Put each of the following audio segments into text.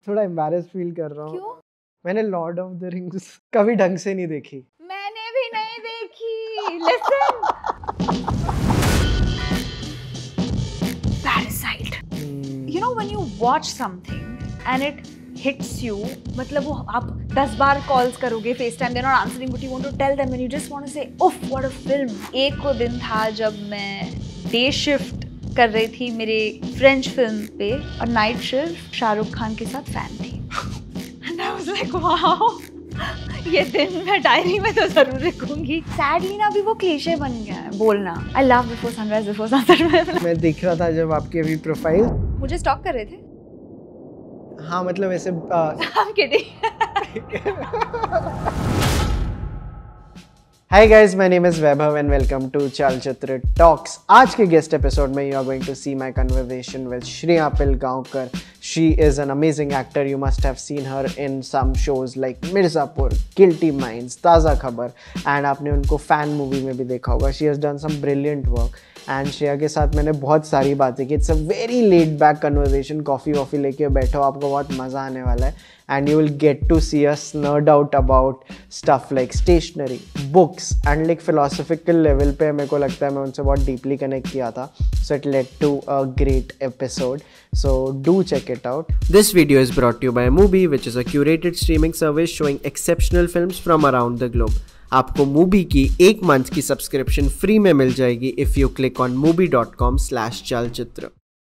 थोड़ा embarrassed feel कर रहा हूँ। क्यों? मैंने लॉर्ड ऑफ द रिंग्स कभी ढंग से नहीं देखी। मैंने भी नहीं देखी। Listen. Parasite. You know when you watch something and it hits you, मतलब वो आप 10 बार calls करोगे, FaceTime, they're not answering, but you want to tell them and you just want to say, "Oof, what a film." एक को दिन था जब मैं डे शिफ्ट कर रही थी मेरे फ्रेंच फिल्म पे और नाइट शिफ्ट शाहरुख खान के साथ फैन थी। And I was like, wow, ये दिन मैं डायरी में तो जरूर लिखूंगी। सैडली ना अभी वो क्लीशे बन गया है बोलना I love before sunrise before sunset। मैं देख रहा था जब आपकी अभी प्रोफाइल। मुझे स्टॉक कर रहे थे? हाँ मतलब ऐसे I'm kidding। Hi guys, my name is Vaibhav and welcome to Chalchitra Talks. आज के guest episode में you are going to see my conversation with Shriya Pilgaonkar. She is an amazing actor. You must have seen her in some shows like Mirzapur, Guilty Minds, Taaza Khabar, and आपने उनको fan movie में भी देखा होगा. She has done some brilliant work. And Shreya के साथ मैंने बहुत सारी बातें की. It's a very laid back conversation. Coffee वॉफ़ी लेके बैठो, आपको बहुत मज़ा आने वाला है. And you will get to see us nerd out about stuff like stationery, books and like philosophical level पे मेरे को लगता है मैं उनसे बहुत डीपली कनेक्ट किया था. So it led to a great episode. So do check it out. This video is brought to you by Mubi, which is a curated streaming service showing exceptional films from around the globe. आपको movie की एक month की subscription free में मिल जाएगी if you click on mubi.com/chalchitra.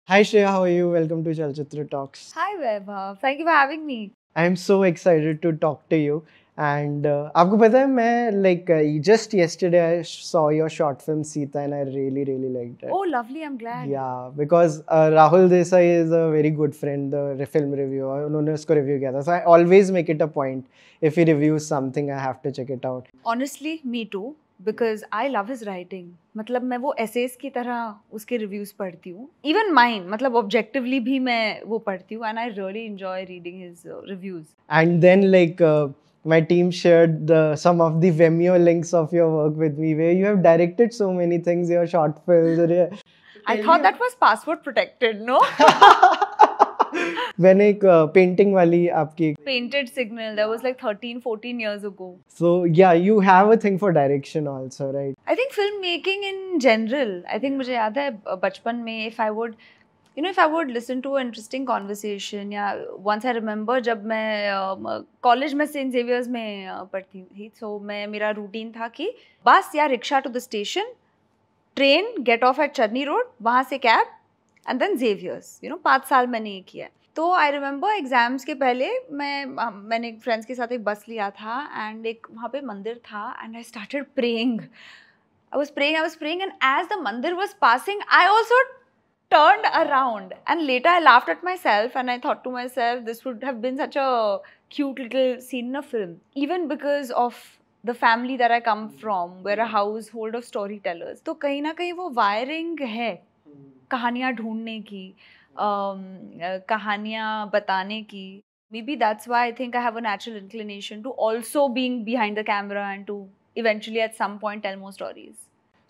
Hi Shreya, how are you? Welcome to Chalchitra Talks. Hi Vaibhav, thank you for having me. I am so excited to talk to you. And आपको पता है मैं like just yesterday I saw your short film Sita and I really liked it. Oh lovely, I'm glad. Yeah, because Rahul Desai is a very good friend, the film reviewer. उन्होंने उसको review किया था. So I always make it a point if he reviews something I have to check it out. Honestly, me too. Because I love his writing. मतलब मैं वो essays की तरह उसके reviews पढ़ती हूँ. Even mine, मतलब objectively भी मैं वो पढ़ती हूँ and I really enjoy reading his reviews. And then like my team shared some of the Vimeo links of your work with me where you have directed so many things, your short films. I thought that was password protected, no? मैंने एक painting वाली आपकी Painted Signal, that was like 13-14 years ago. So yeah, you have a thing for direction also, right? I think filmmaking in general, I think मुझे याद है बचपन में if I would listen to an interesting conversation, या once I remember जब मैं college में Saint Xavier's में पढ़ती थी, so मेरा रूटीन था कि बस या rickshaw to the station, train, get off at Charni Road, वहाँ से कैब एंड देन जेवियर्स. 5 साल मैंने ये किया. तो आई रिमेंबर एग्जाम्स के पहले मैंने फ्रेंड्स के साथ एक बस लिया था एंड एक वहाँ पे मंदिर था and I started praying. I was praying and as the mandir was passing, I also turned around and later I laughed at myself and I thought to myself, this would have been such a cute little scene in a film. Even because of the family that I come from, we're a household of storytellers. तो कहीं ना कहीं वो wiring है कहानियाँ ढूंढने की, कहानियाँ बताने की. Maybe that's why I think I have a natural inclination to also being behind the camera and to eventually at some point tell more stories.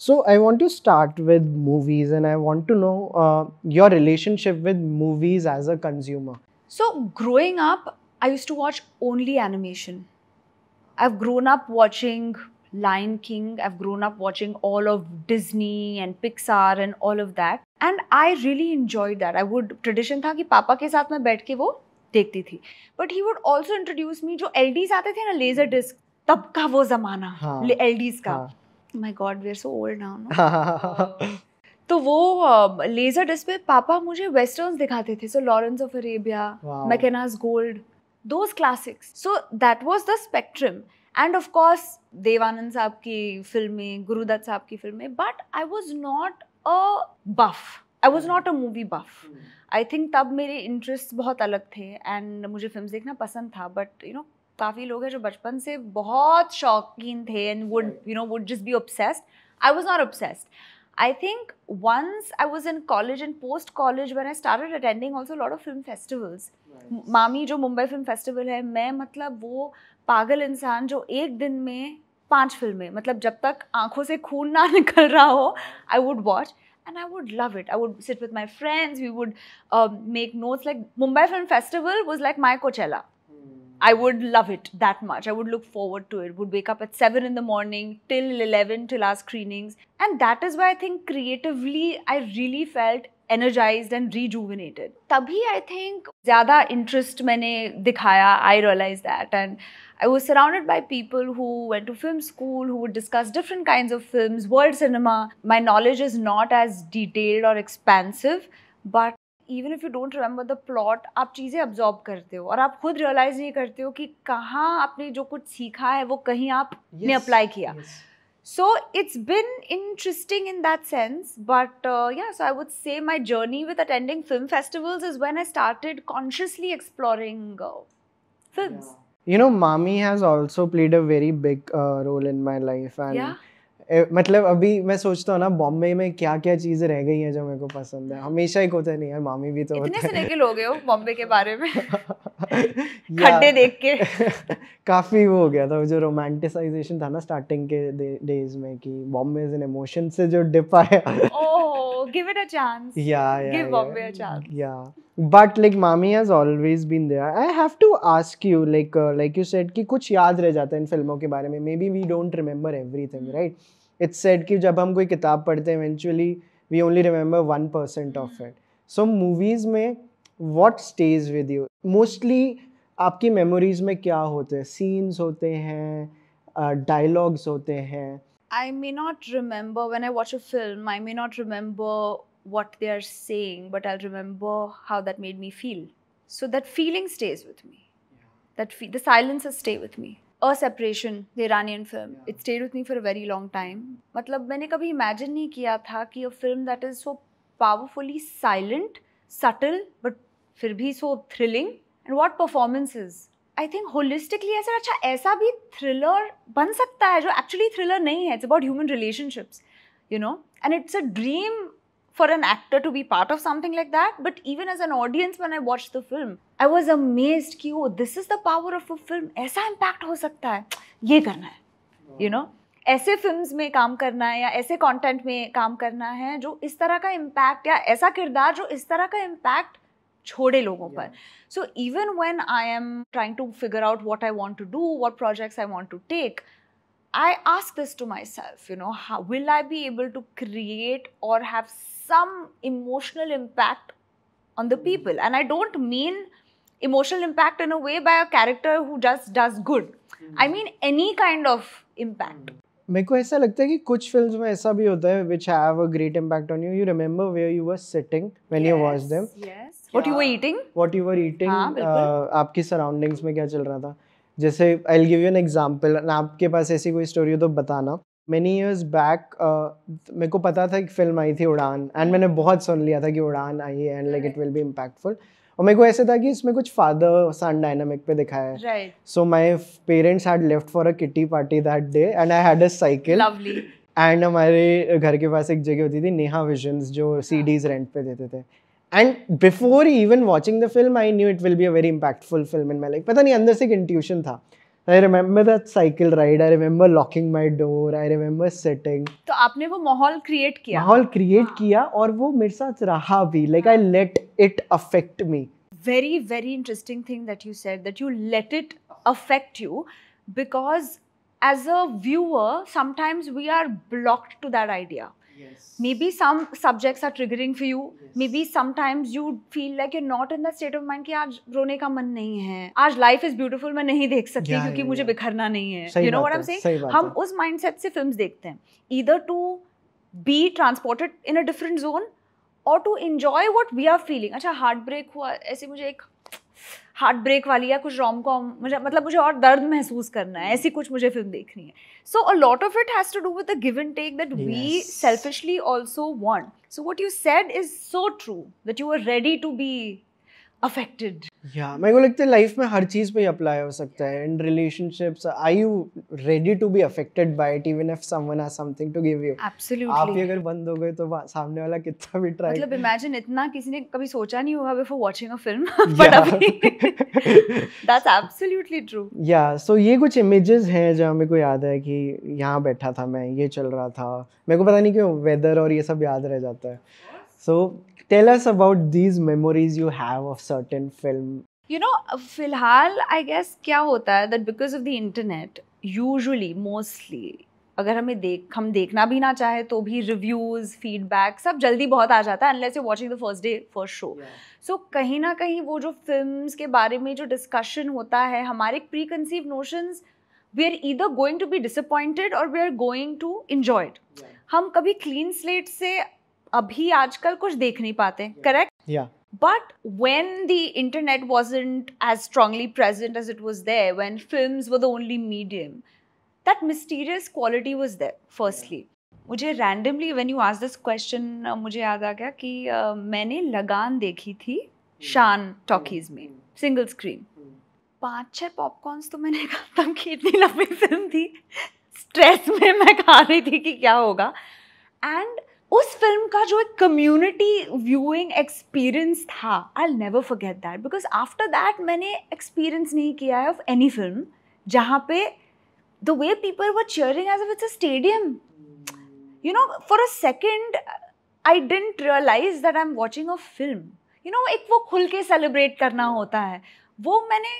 So I want to start with movies and I want to know your relationship with movies as a consumer. So growing up, I used to watch only animation. I've grown up watching Lion King. I've grown up watching all of Disney and Pixar and all of that. And I really enjoyed that. Tradition था कि पापा के साथ मैं बैठ के वो देखती थी. But he would also introduce me जो LDs आते थे ना, laser disc, तब का वो ज़माना, LDs का. Oh my God, we are so old now, no? तो वो लेजर डिस्क पे पापा मुझे वेस्टर्न्स दिखाते थे. So Lawrence of Arabia, Mackenna's Gold, those classics. So that was the spectrum. And of course Dev Anand साहब की फिल्में, गुरुदत्त साहब की फिल्में. But I was not a buff, I was not a movie buff. I think तब मेरे इंटरेस्ट बहुत अलग थे एंड मुझे फिल्म देखना पसंद था. बट काफ़ी लोग हैं जो बचपन से बहुत शौकीन थे and would just be obsessed. I was not obsessed. I think once I was in college and post college when I started attending also a lot of film festivals. मामी जो मुंबई फिल्म फेस्टिवल है, मैं मतलब वो पागल इंसान जो एक दिन में 5 फिल्में, मतलब जब तक आंखों से खून ना निकल रहा हो, I would watch. and I would love it. I would sit with my friends, we would make notes. Like Mumbai Film Festival was like my Coachella. I would love it that much. I would look forward to it. Would wake up at 7 in the morning till 11 till our screenings. And that is why I think creatively I really felt energized and rejuvenated. Tabhi I think zyada interest maine dikhaya. I realized that, and I was surrounded by people who went to film school, who would discuss different kinds of films, world cinema. My knowledge is not as detailed or expansive, but even if you don't remember the plot, आप चीज़ें absorb करते हो और आप खुद realize नहीं करते हो कि कहाँ आपने जो कुछ सीखा है वो कहीं आपने apply किया. So it's been interesting in that sense, but yeah, so I would say my journey with attending film festivals is when I started consciously exploring films. Yeah. You know, Mami has also played a very big role in my life, and yeah. मतलब अभी मैं सोचता हूँ ना बॉम्बे में क्या क्या चीजें रह गई हैं जो मेरे को पसंद है. हमेशा एक होता है, नहीं यार मामी भी तो होता है. इतने सिनेकिल हो गए हो बॉम्बे के बारे में खड्डे देख के. काफी वो हो गया था, जो रोमांटिसाइजेशन था ना स्टार्टिंग के डेज में कि बॉम्बे इज एन इमोशन से जो डिप आया. Oh, give it a chance. Give Bombay a chance. Yeah but like Mami has always been there. I have to ask you, like you said कि कुछ याद रह जाता है इन फिल्मों के बारे में. Maybe we don't remember everything, right? It's said कि जब हम कोई किताब पढ़ते हैं eventually we only remember 1% of it. So movies में what stays with you? Mostly आपकी memories में क्या होते हैं? Scenes होते हैं, dialogues होते हैं. I may not remember when I watch a film. I may not remember what they are saying, but I'll remember how that made me feel. So that feeling stays with me. That the silences stay with me. A Separation, the Iranian film, it stayed with me for a very long time. मतलब मैंने कभी imagine नहीं किया था कि a film that is so powerfully silent, subtle, but फिर भी so thrilling, and what performances. I think holistically ऐसा अच्छा ऐसा भी thriller बन सकता है जो actually thriller नहीं है. It's about human relationships, you know, and it's a dream for an actor to be part of something like that. But even as an audience, when I watched the film, I was amazed कि oh, this is the power of a film. ऐसा impact हो सकता है, ये करना है, you know. ऐसे films में काम करना है या ऐसे content में काम करना है जो इस तरह का impact या ऐसा किरदार जो इस तरह का impact छोड़े लोगों पर. So even when I am trying to figure out what I want to do, what projects I want to take, I ask this to myself, you know, how will I be able to create or have some emotional impact on the people? And I don't mean emotional impact in a way by a character who just does good. I mean any kind of impact. मेरे को ऐसा लगता है कि कुछ films में ऐसा भी होता है which have a great impact on you. You remember where you were sitting when you watched them? Yes. What you were eating? What you were eating? हाँ, बिल्कुल. आपकी surroundings में क्या चल रहा था? जैसे I'll give you an example. आपके पास ऐसी कोई स्टोरी हो तो बताना. Many years back, मेरे को पता था कि फिल्म आई थी उड़ान, एंड मैंने बहुत सुन लिया था कि उड़ान आई है and like it will B impactful. और मेरे को ऐसे था कि इसमें कुछ फादर सन डायनामिक पे दिखाया है. So my parents had left for a kitty party that day and I had a cycle. Lovely. And हमारे घर के पास एक जगह होती थी नेहा विजन्स जो सीडीज रेंट पे देते थे. And before even watching the film I knew it will be a very impactful film in my life. पता नहीं अंदर से एक इंट्यूशन था. I remember that cycle ride. I remember locking my door. I remember sitting. तो आपने वो माहौल create किया. माहौल create किया और वो मेरे साथ रहा भी. Like I let it affect me. Very, very interesting thing that you said, that you let it affect you, because as a viewer, sometimes we are blocked to that idea. Yes. Maybe some subjects are triggering for you. Yes. Maybe sometimes you feel like you're not in that state of mind कि आज रोने का मन नहीं है, आज life is beautiful मैं नहीं देख सकती क्योंकि मुझे बिखरना नहीं है. You know what I'm saying? हम उस mindset से films देखते हैं, either to be transported in a different zone or to enjoy what we are feeling. अच्छा heartbreak हुआ, ऐसे मुझे एक हार्ट ब्रेक वाली या कुछ रोम कॉम मुझे और दर्द महसूस करना है, ऐसी कुछ मुझे फिल्म देखनी है. So a lot of it has to do with the give and take that we selfishly also want. So what you said is so true, that you are ready to be affected. Yeah मेरे को लगता है life में हर चीज पे apply हो सकता है. In relationships are you ready to be affected by it even if someone has something to give you? Absolutely. आप ही अगर बंद हो गए तो सामने वाला कितना भी ट्राई, मतलब इमेजिन, इतना किसी ने कभी सोचा नहीं होगा before watching a film, but अभी दैट्स एब्सोल्युटली ट्रू. या सो ये कुछ इमेजेस हैं जहाँ मेरे को याद है कि यहाँ बैठा था मैं, ये चल रहा था, मेरे को पता नहीं क्यों वेदर और ये सब याद रह जाता है. So tell us about these memories you have of certain film. You know, फिलहाल आई गेस क्या होता है that because of the internet usually mostly अगर हम देखना भी ना चाहे तो भी रिव्यूज फीडबैक सब जल्दी बहुत आ जाता है unless you watching the first day first show. So कहीं ना कहीं वो जो फिल्म्स के बारे में जो डिस्कशन होता है, हमारे preconceive notions, we are either going to be disappointed और we are going to enjoy it. हम कभी क्लीन स्लेट से अभी आजकल कुछ देख नहीं पाते, करेक्ट? या But when the internet wasn't as strongly present as it was there, when films were the only medium, that mysterious quality was there, firstly. मुझे randomly when you asked this question, मुझे याद आ गया कि मैंने लगान देखी थी शान टॉकीज में, सिंगल स्क्रीन. 5-6 पॉपकॉर्न्स तो मैंने खत्म की, इतनी लंबी फिल्म थी. स्ट्रेस में मैं खा रही थी कि क्या होगा. एंड उस फिल्म का जो एक कम्युनिटी व्यूइंग एक्सपीरियंस था, I will never forget that, because after that मैंने एक्सपीरियंस नहीं किया है ऑफ एनी फिल्म जहाँ पे the way people were cheering as if it's a stadium. You know, for a second I didn't realise that I am watching a film. You know, एक वो खुल के सेलिब्रेट करना होता है, वो मैंने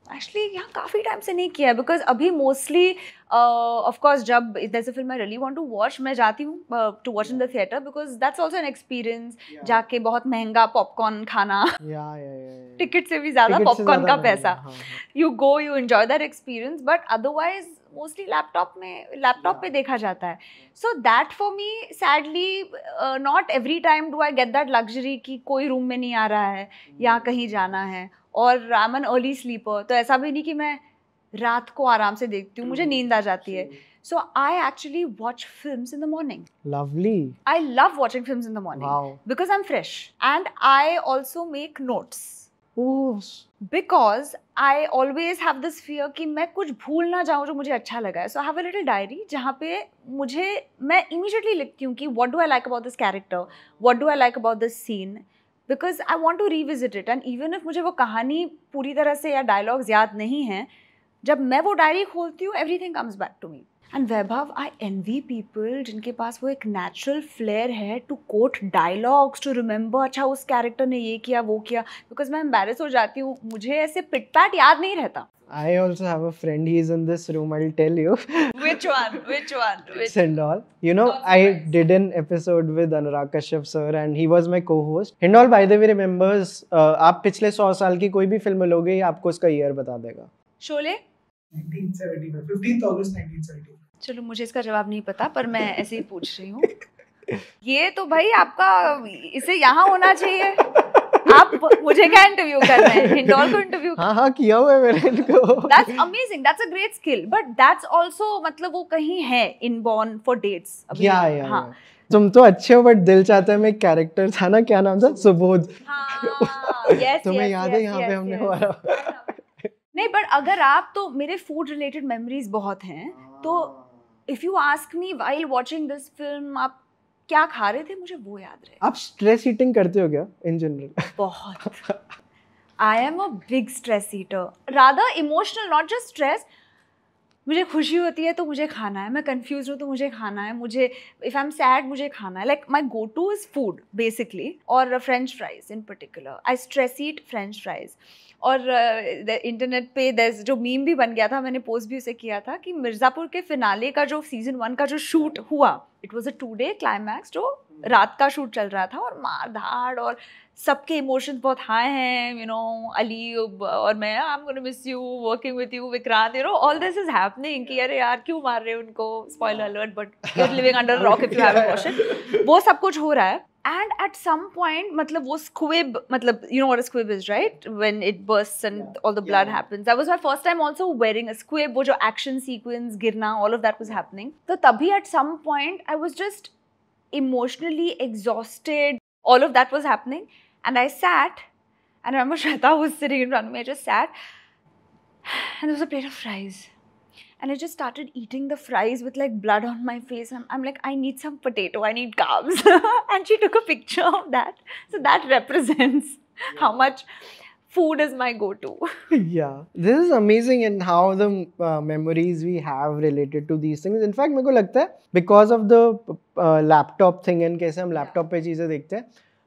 एक्चुअली यहाँ काफ़ी टाइम से नहीं किया है. बिकॉज अभी मोस्टली ऑफकोर्स जब there's a film I really want to watch, मैं जाती हूँ to watch in the theatre because that's also an experience. जाके बहुत महंगा पॉपकॉर्न खाना, टिकट से भी ज़्यादा पॉपकॉर्न का पैसा, you go you enjoy that experience. But otherwise mostly laptop पे देखा जाता है. So that for me sadly not every time do I get that luxury कि कोई रूम में नहीं आ रहा है या कहीं जाना है. और I am an early sleeper, तो ऐसा भी नहीं कि मैं रात को आराम से देखती हूँ, मुझे नींद आ जाती है. So I actually watch films in the morning. Lovely. I love watching films in the morning because I am fresh and I also make notes. Because I always have this fear कि मैं कुछ भूल ना जाऊँ जो मुझे अच्छा लगा है. So I have a little diary जहाँ पे मैं इमीडिएटली लिखती हूँ कि what do I like about this character, what do I like about this scene, because I want to revisit it. And even if मुझे वो कहानी पूरी तरह से या डायलॉग्स याद नहीं हैं, जब मैं वो डायरी खोलती हूँ everything comes back to me. And Vaibhav, I envy people जिनके पास वो एक नेचुरल फ्लेयर है to quote dialogues, to remember अच्छा उस कैरेक्टर ने ये किया वो किया. बिकॉज मैं एम्बैरेस हो जाती हूँ, मुझे ऐसे पिटपैट याद नहीं रहता. I also have a friend, he is in this room, I'll tell you. Which one? Hindol. You know, I did an episode with Anurag Kashyap sir and he was my co-host. Hindol, by the way, remembers, आप पिछले 100 साल की कोई भी film लोगे, आपको उसका year बता देगा. शोले? 1975, 15th August 1975. चलो, मुझे इसका जवाब नहीं पता, पर मैं ऐसे ही पूछ रही हूँ. ये तो भाई आपका, इसे यहाँ होना चाहिए. आप मुझे क्या इंटरव्यू कर रहे हैं? हिंडोल को इंटरव्यू? हाँ किया हुआ है मैंने इनको. That's amazing, that's a great skill, but that's also मतलब वो कहीं है inborn for dates. हाँ. तुम तो अच्छे हो बट दिल चाहता है. मैं कैरेक्टर था ना, क्या नाम था, सुबोध. तुम्हें याद है यहाँ पे हमने हमारा. नहीं, बट अगर आप, तो मेरे फूड रिलेटेड मेमोरीज बहुत हैं. तो if you ask me while watching this film आप क्या खा रहे थे, मुझे वो याद रहे. आप स्ट्रेस ईटिंग करते हो क्या इन जनरल? बहुत. I am a big stress eater, rather emotional, not just stress. मुझे खुशी होती है तो मुझे खाना है, मैं कंफ्यूज हूँ तो मुझे खाना है, मुझे इफ़ आई एम सैड मुझे खाना है. Like my go to is food basically, और French fries in particular. I stress eat French fries. और इंटरनेट पे जो मीम भी बन गया था, मैंने पोस्ट भी उसे किया था कि मिर्ज़ापुर के फिनाले का जो सीजन 1 का जो शूट हुआ, it was a 2-day climax जो रात का शूट चल रहा था, और मार धाड़ और सबके इमोशंस बहुत हाई हैं. यू नो, अली और मैं, I am gonna miss you, working with you, Vikrant, you know, all this is happening कि अरे यार क्यों मार रहे हैं उनको, spoiler alert, but you are living under rock if you haven't watched it. वो सब कुछ हो रहा है. And at some point, मतलब वो squib, मतलब you know what a squib is, right? When it bursts and all the blood happens. That was my first time also wearing a squib. वो जो action sequence, गिरना, all of that was happening. तो तभी at some point, I was just emotionally exhausted. All of that was happening. And I sat And I remember Shweta was sitting in front of me. I just sat, and there was a plate of fries. And I just started eating the fries with like blood on my face. I'm like, I need some potato, I need carbs. And she took a picture of that. So that represents how much food is my go-to. Yeah, this is amazing in how the memories we have related to these things. In fact, मेरे को लगता है because of the laptop thing and कैसे हम laptop पे चीजें देखते हैं,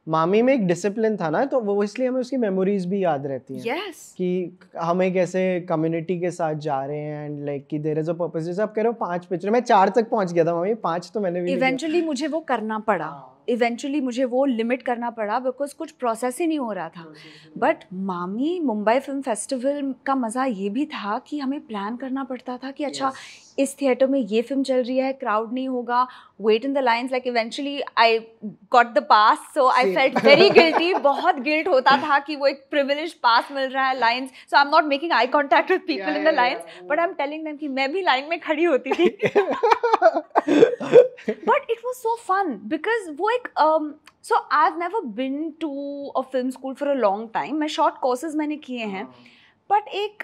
मामी में एक डिसिप्लिन था ना, तो वो इसलिए हमें उसकी मेमोरीज भी याद रहती हैं. Yes. कि हमें कैसे कम्युनिटी के साथ जा रहे हैं एंड लाइक कि देयर इज अ पर्पस. जैसे आप कह रहे हो 5 पिक्चर, मैं 4 तक पहुंच गया था मामी, 5 तो मैंने भी इवेंचुअली मुझे वो करना पड़ा. इवेंचुअली मुझे वो लिमिट करना पड़ा बिकॉज कुछ प्रोसेस ही नहीं हो रहा था. बट मामी मुंबई फिल्म फेस्टिवल का मज़ा ये भी था कि हमें प्लान करना पड़ता था कि अच्छा इस थिएटर में ये फिल्म चल रही है, क्राउड नहीं होगा, wait in the lines. Like eventually I got the pass, so I felt very guilty. बहुत गिल्ट होता था कि वो एक प्रिविलेज पास मिल रहा है, lines. So I am not making eye contact with people in the lines, but I am telling them कि मैं भी लाइन में खड़ी होती थी. But it was so fun because वो एक so I have never been to a film school for a long time. मैं शॉर्ट कोर्सेज मैंने किए हैं, बट एक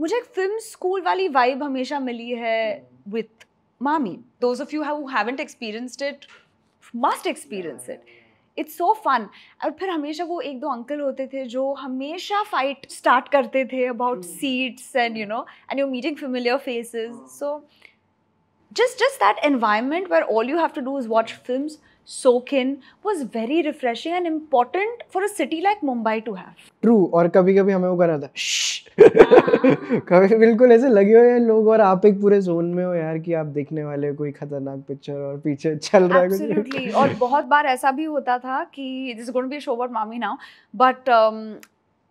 मुझे एक फिल्म स्कूल वाली वाइब हमेशा मिली है with MAMI. Those of you who haven't experienced it must experience it. It's so fun. और फिर हमेशा वो एक दो अंकल होते थे जो हमेशा फाइट स्टार्ट करते थे about seats and you know, and you meeting familiar faces. So just that environment where all you have to do is watch films, soak in, was very refreshing and important for a city like Mumbai to have. True. और कभी-कभी हमें वो करना था कभी बिल्कुल ऐसे लगे हुए हैं लोग और आप एक पूरे जोन में हो यार कि आप देखने वाले हो कोई खतरनाक पिक्चर और पीछे चल रहा है कुछ. Absolutely. और बहुत बार ऐसा भी होता था कि this is going to be a show about Mami now, but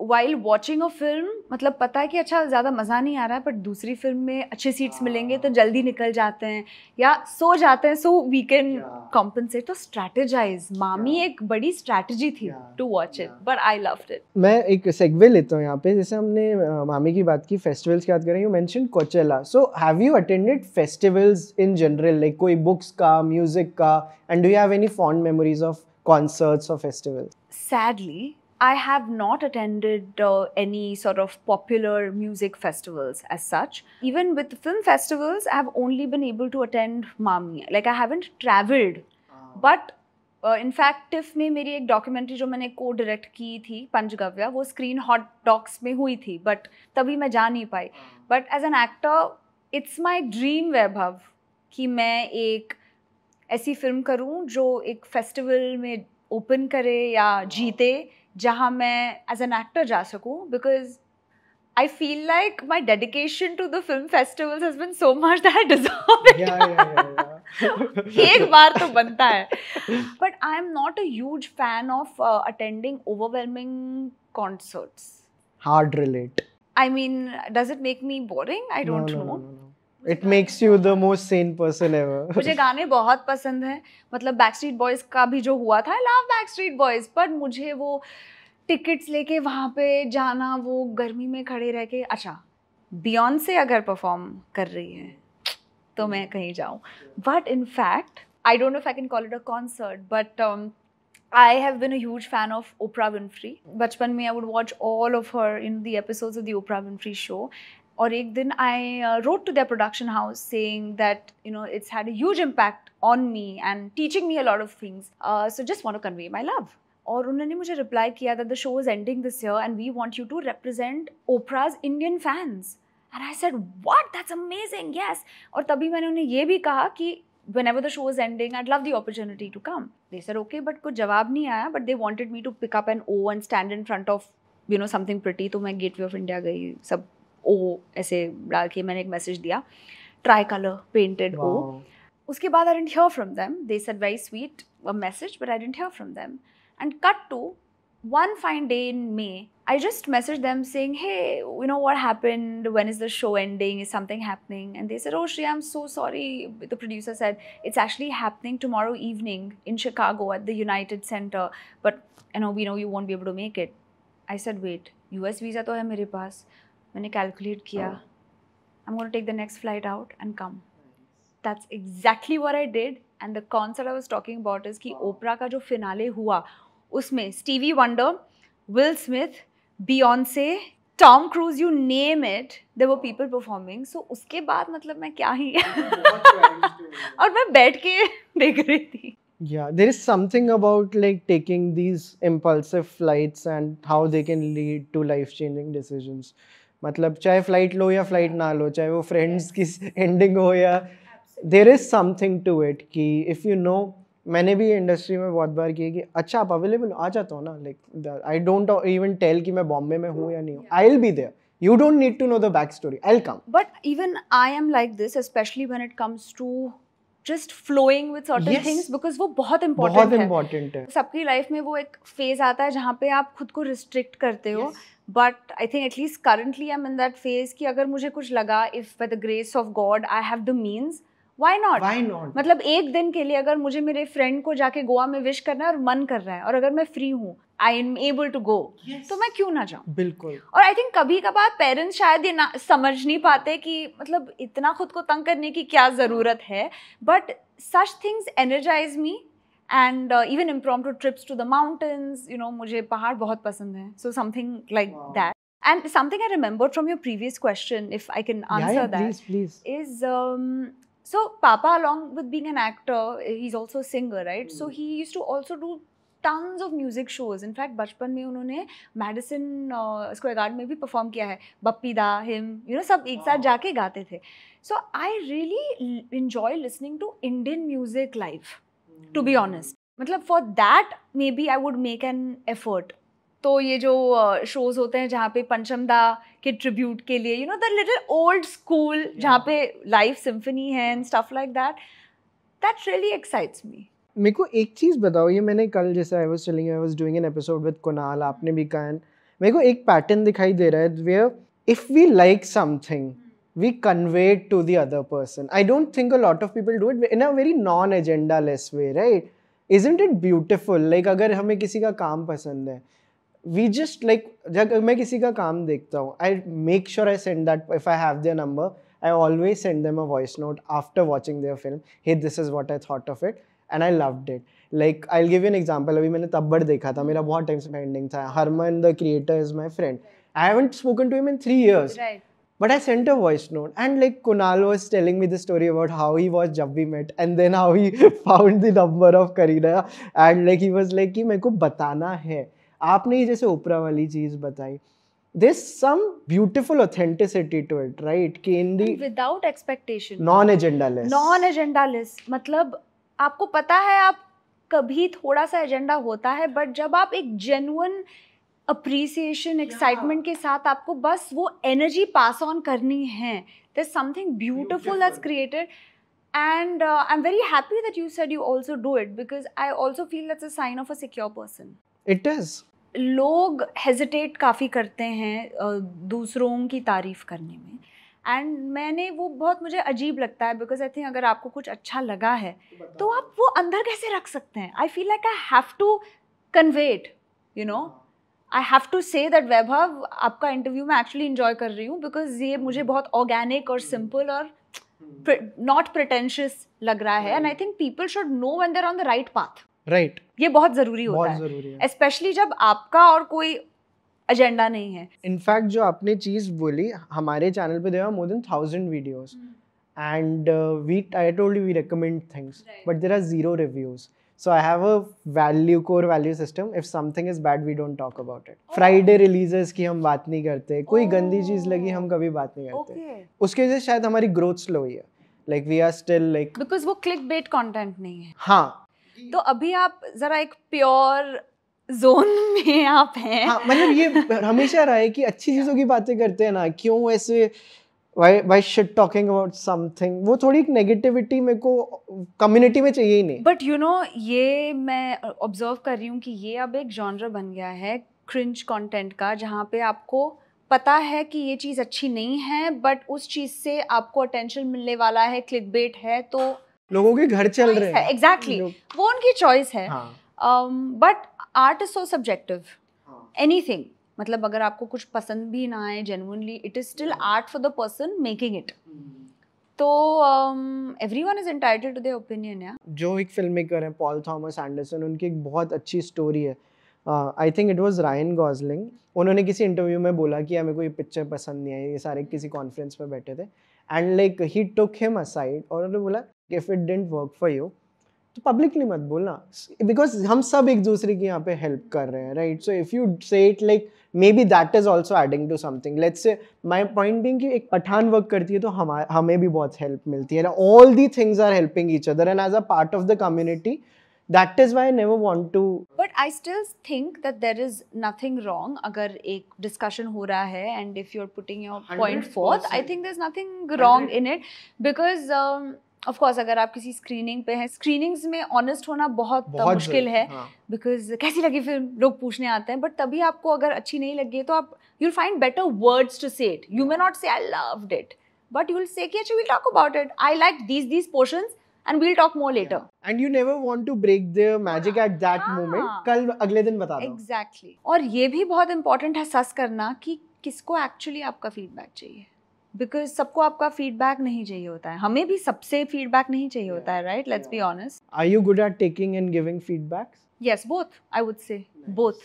while watching a film, मतलब पता है कि अच्छा ज़्यादा मज़ा नहीं आ रहा है, बट दूसरी फिल्म में अच्छे सीट्स मिलेंगे तो जल्दी निकल जाते हैं या सो जाते हैं, सो वी कैन कॉम्पनसेट. तो स्ट्रैटेजाइज, मामी एक बड़ी स्ट्रैटेजी थी to watch it, but I loved it. मैं एक सेगवे लेता हूँ यहाँ पे. जैसे हमने मामी की बात की, फेस्टिवल्स की बात करें, you mention कोचेला. So have you attended festivals in general, like कोई बुक्स का, म्यूजिक का, and do you have any fond memories of concerts और festivals? Sadly, I have not attended any sort of popular music festivals as such. Even with film festivals, I have only been able to attend Mami. Like I haven't traveled. But in fact, TIFF में मेरी एक documentary जो मैंने co-direct की थी, पंचगव्या, वो screen hot docs में हुई थी. But तभी मैं जा नहीं पाई. But as an actor, it's my dream, वैभव, कि मैं एक ऐसी फिल्म करूँ जो एक फेस्टिवल में ओपन करे या जीते, जहाँ मैं एज एन एक्टर जा सकूँ. Because I feel like my dedication to the film festivals has been so much that I deserve it. एक बार तो बनता है. But I am not a huge fan of attending overwhelming concerts. Hard relate. I mean, does it make me boring? I don't know. No. It makes you the most sane person ever. मुझे गाने बहुत पसंद हैं. मतलब Backstreet boys का भी जो हुआ था, आई लव बैकस्ट्रीट बॉयज़, पर मुझे वो टिकट्स लेके वहाँ पे जाना, वो गर्मी में खड़े रह के, अच्छा बियॉन्से अगर परफॉर्म कर रही है तो मैं कहीं जाऊँ. But in fact I don't know if I can call it a concert, but I have been a huge fan of Oprah Winfrey. बचपन में I would watch all of her in the episodes of the Oprah Winfrey show. और एक दिन I wrote to their production house saying that you know it's had a huge impact on me and teaching me a lot of things. So just want to convey my love. और उन्होंने मुझे reply किया that the show is ending this year and we want you to represent Oprah's Indian fans. And I said, what? That's amazing. Yes. और तभी मैंने उन्हें ये भी कहा कि whenever the show is ending, I'd love the opportunity to come. They said okay, but कुछ जवाब नहीं आया. But they wanted me to pick up an O and stand in front of you know something pretty. तो मैं Gateway of India गई, सब O ऐसे डाल के मैंने एक मैसेज दिया, ट्राई-कलर पेंटेड O. उसके बाद I didn't hear from them. They said very sweet a message, but I didn't hear from them. And cut to one fine day in May, I just messaged them saying, hey, you know what happened? When is the show ending? Is something happening? And they said, oh, Shriya, I'm so sorry. The producer said, it's actually happening tomorrow evening in Chicago at the United Center. But you know, we know you won't be able to make it. I said, wait, US visa तो है मेरे पास. मैंने calculate किया. I'm going to take the next flight out and come. That's exactly what I did. And the concert I was talking about is कि Oprah का जो finale हुआ, उसमें Stevie Wonder, Will Smith, Beyonce, Tom Cruise, you name it, there were people performing. So उसके बाद मतलब मैं क्या ही और मैं बैठ के देख रही थी. Yeah, there is something about like taking these impulsive flights and how they can lead to life-changing decisions. मतलब चाहे flight लो या flight ना लो, चाहे वो friends की ending हो या there is something to it कि if you know, मैंने भी इंडस्ट्री में बहुत बार किया कि अच्छा आप अवेलेबल आ जाता हो ना, like I don't even tell कि मैं बॉम्बे में हूँ या नहीं हूँ, I will be there, you don't need to know the backstory, I'll come. But even I am like this, especially when it comes to just flowing with certain Yes. things, because वो बहुत important है. सबकी life में वो एक phase आता है जहाँ पे आप खुद को रिस्ट्रिक्ट करते हो. But I think at least currently I am in that phase कि अगर मुझे कुछ लगा, if by the grace of God I have the means, Why not? मतलब एक दिन के लिए अगर मुझे मेरे फ्रेंड को जाके गोवा में विश करना है और मन कर रहा है और अगर मैं फ्री हूँ, I am able to go, तो मैं क्यों ना जाऊँ. बिल्कुल. और आई थिंक कभी कभार पेरेंट्स शायद ये समझ नहीं पाते कि मतलब इतना खुद को तंग करने की क्या ज़रूरत है. But such things energise me and even impromptu trips to the mountains, you know, मुझे पहाड़ बहुत पसंद है. So something like that. And something I remembered from your previous question, if I can answer that, please. Is so Papa, along with being an actor, he's also a singer, right? So he used to also do tons of music shows. In fact, बचपन में उन्होंने Madison Square garden में भी perform किया है. बप्पी दा, him, you know, सब एक साथ जाके गाते थे. So I really enjoy listening to Indian music live, to be honest. मतलब for that maybe I would make an effort. तो ये जो शोज होते हैं जहाँ पे पंचमदा के ट्रिब्यूट के लिए, you know, the little old school जहाँ पे लाइव सिम्फनी है and stuff like that, that really excites मी. मेरे को एक चीज़ बताओ, ये मैंने कल जैसे I was doing an episode with Kunal, आपने भी कहा, मेरे को एक पैटर्न दिखाई दे रहा है where if we like something we convey it to the other person. I don't think a lot of people do it in a very non-agenda-less way, right? Isn't it beautiful? Like अगर हमें किसी का काम पसंद है, we just like, जब मैं किसी का काम देखता हूँ, I make sure I send that, if I have their number, I always send them a voice note after watching their film. Hey, this is what I thought of it and I loved it. Like I'll give you an example. अभी मैंने तब्बड़ देखा था, मेरा बहुत time से pending था. Harman the creator is my friend. I haven't spoken to him in 3 years. Right. But I sent a voice note and like Kunal was telling me the story about how he was Jab We Met and then how he found the number of Kareena and like he was like कि मेरे को बताना है. आपने ये जैसे ओपरा वाली चीज़ बताई, there's some beautiful authenticity to it, right? कि in the without expectation, non-agenda-less. मतलब आपको पता है आप कभी थोड़ा सा एजेंडा होता है, बट जब आप एक जेन्युइन अप्रिसिएशन, एक्साइटमेंट के साथ आपको बस वो एनर्जी पास ऑन करनी है, there's something beautiful that's created. And I'm very happy that you said you also do it, because I also feel that's a sign of a secure person. It is. लोग hesitate काफ़ी करते हैं दूसरों की तारीफ़ करने में, एंड मैंने वो बहुत मुझे अजीब लगता है, बिकॉज आई थिंक अगर आपको कुछ अच्छा लगा है तो आप वो अंदर कैसे रख सकते हैं. I feel like I have to convey it, you know, I have to say that Vaibhav, आपका इंटरव्यू मैं एक्चुअली इन्जॉय कर रही हूँ बिकॉज ये मुझे बहुत ऑर्गेनिक और सिंपल और नॉट प्रिटेंशियस लग रहा है, and I think people should know when they are on the right path. Right. ये बहुत ज़रूरी होता है, स्पेशली जब आपका और कोई एजेंडा नहीं है. इनफैक्ट जो आपने चीज़ बोली, हमारे चैनल पे there are more than 1000 videos and I told you we recommend things but there are 0 reviews. So I have a core value system. If something is bad, we don't talk about it. Friday releases की हम बात नहीं करते. कोई गंदी चीज़ लगी हम कभी बात नहीं करते. उसके वजह से शायद हमारी ग्रोथ स्लो हुई है. Like we are still like. Because वो clickbait content नहीं है. हाँ. तो अभी आप जरा एक प्योर जोन में आप हैं. हाँ, मतलब ये हमेशा रहा है कि अच्छी चीज़ों की बातें करते हैं ना, क्यों ऐसे why shit talking about something, वो थोड़ी एक नेगेटिविटी मेरे को कम्युनिटी में चाहिए ही नहीं. बट यू नो, ये मैं ऑब्जर्व कर रही हूँ कि ये अब एक जॉनर बन गया है क्रिंज कंटेंट का, जहाँ पे आपको पता है कि ये चीज़ अच्छी नहीं है, बट उस चीज़ से आपको अटेंशन मिलने वाला है, क्लिकबेट है, तो लोगों के घर चल रहे हैं. एग्जैक्टली, वो उनकी चॉइस है. But art is so subjective. Anything, मतलब अगर आपको कुछ पसंद भी ना आए genuinely, it is still art for the person making it. तो everyone is entitled to their opinion. या जो एक फिल्म मेकर है पॉल थॉमस एंडरसन, उनकी एक बहुत अच्छी स्टोरी है. I think it was Ryan Gosling. उन्होंने किसी इंटरव्यू में बोला कि मेरे को ये पिक्चर पसंद नहीं आई. ये सारे किसी कॉन्फ्रेंस में बैठे थे and like he took him aside और उन्होंने बोला if it didn't work for you तो पब्लिकली मत बोलना, बिकॉज हम सब एक दूसरे की यहाँ पे हेल्प कर रहे हैं, right? So if you say it like maybe that is also adding to something. Let's say my point being कि एक पठान वर्क करती है तो हमें भी बहुत हेल्प मिलती है. All the things are helping each other and as a part of the community. That is why I never want to. But I still think that there is nothing wrong अगर एक discussion हो रहा है and if you're putting your point forth, I think there's nothing wrong in it because of course अगर आप किसी screening पे हैं, screenings में honest होना बहुत मुश्किल है because कैसी लगी फिल्म लोग पूछने आते हैं, but तभी आपको अगर अच्छी नहीं लगी है तो आप you'll find better words to say it. You may not say I loved it, but you will say कि अच्छा we'll talk about it. I liked these portions. And we'll talk more later. And you never want to break the magic at that moment. कल अगले दिन बता दो. Exactly. और ये भी बहुत important है सस करना कि किसको actually आपका feedback चाहिए. Because सबको आपका feedback नहीं चाहिए होता है. हमें भी सबसे feedback नहीं चाहिए होता है, right? Let's be honest. Are you good at taking and giving feedbacks? Yes, both. I would say both.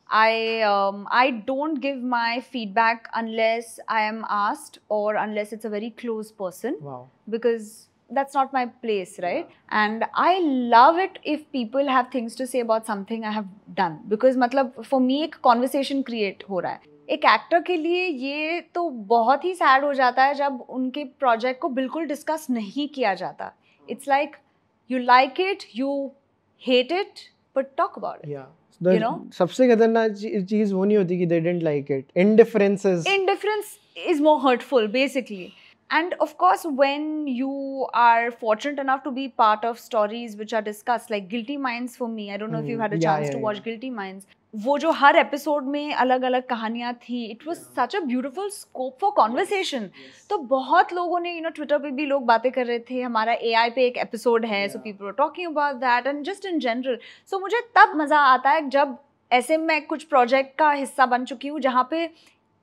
I don't give my feedback unless I am asked or unless it's a very close person. Wow. Because that's not my place, right? And I love it if people have things to say about something I have done because मतलब for me एक conversation create हो रहा है. एक actor के लिए ये तो बहुत ही सैड हो जाता है जब उनके प्रोजेक्ट को बिल्कुल डिस्कस नहीं किया जाता. It's like you like it, you hate it, but talk about it. Yeah. You know? सबसे खतरनाक चीज वो नहीं होती कि they didn't like it. Indifference is more hurtful basically. And of course, when you are fortunate enough to be part of stories which are discussed, like Guilty Minds for me, I don't know if you've had a chance to watch Guilty Minds. वो जो हर episode में अलग अलग कहानियाँ थी, it was such a beautiful scope for conversation. तो बहुत लोगों ने ट्विटर पे भी लोग बातें कर रहे थे, हमारा AI पे एक एपिसोड है, so people were talking about that and just in general. So मुझे तब मज़ा आता है जब ऐसे मैं कुछ प्रोजेक्ट का हिस्सा बन चुकी हूँ जहाँ पे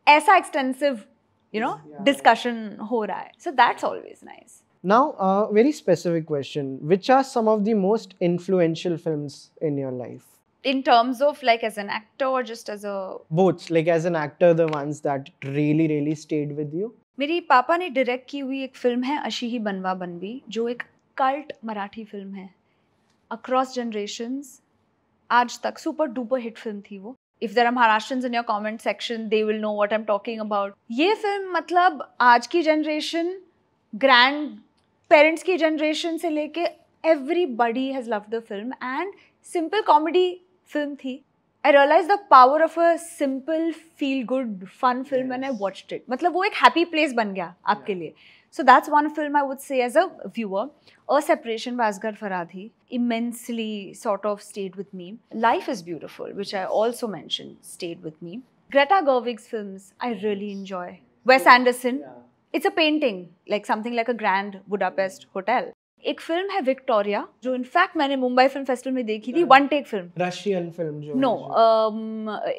ऐसा एक्सटेंसिव discussion हो रहा है. So that's always nice. Now, a very specific question. Which are some of the most influential films in your life? In terms of like as an actor or just as a... Both. Like as an actor, the ones that really, really stayed with you? मेरी पापा ने direct की हुई एक film है अशी ही बनवा बनवी, जो एक कल्ट मराठी फिल्म है. Across generations, आज तक सुपर डुपर हिट फिल्म थी वो. If there are Maharashtrians in your comment section, they will know what I'm talking about. ये फिल्म मतलब आज की generation, grandparents की generation से लेके everybody has loved the film and simple comedy film थी. I realized the power of a simple, feel-good, fun film when I watched it. मतलब वो एक happy place बन गया आपके लिए. So that's one film I would say as a viewer. A Separation by Asghar Farhadi immensely sort of stayed with me. Life is Beautiful, which I also mentioned, stayed with me. Greta Gerwig's films I really enjoy. Wes Anderson, it's a painting, like something like a Grand Budapest Hotel. एक film है Victoria जो in fact मैंने Mumbai film festival में देखी थी. One take film. Russian film जो. No,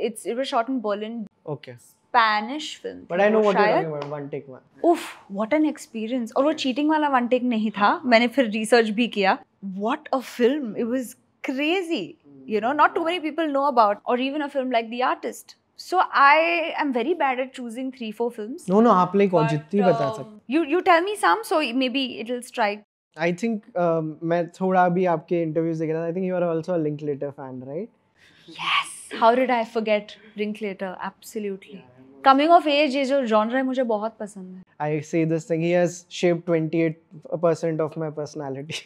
it was shot in Berlin. Okay. Spanish film. But I know what you're talking about. One take one. Oof, what an experience. और वो cheating वाला one take नहीं था. मैंने फिर research भी किया. What a film. It was crazy. Not too many people know about. Or even a film like The Artist. So I am very bad at choosing 3-4 films. No, आप like और जितनी बता सकते. You tell me some, so maybe it will strike. I think मैं थोड़ा भी आपके interviews देख रहा था. I think you are also a Linklater fan, right? Yes. How did I forget Linklater? Absolutely. Coming of age ये जो genre है मुझे बहुत पसंद है. I say this thing. He has shaped 28% of my personality.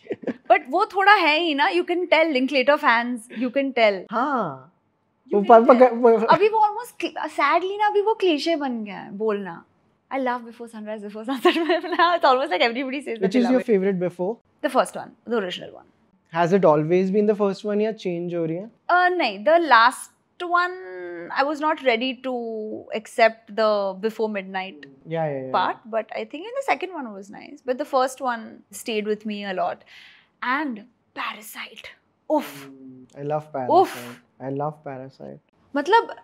But वो थोड़ा है ही ना. You can tell Linklater fans. You can tell. हाँ. अभी वो almost sadly ना अभी वो cliché बन गया है बोलना. I love Before Sunrise, Before Sunset. It's almost like everybody says that. Which is your favorite before? The first one, the original one. Has it always been the first one या change हो रही है? नहीं, the last one I was not ready to accept the Before Midnight part, but I think the second one was nice. But the first one stayed with me a lot. And Parasite. Oof. I love Parasite. Oof. I love Parasite. मतलब,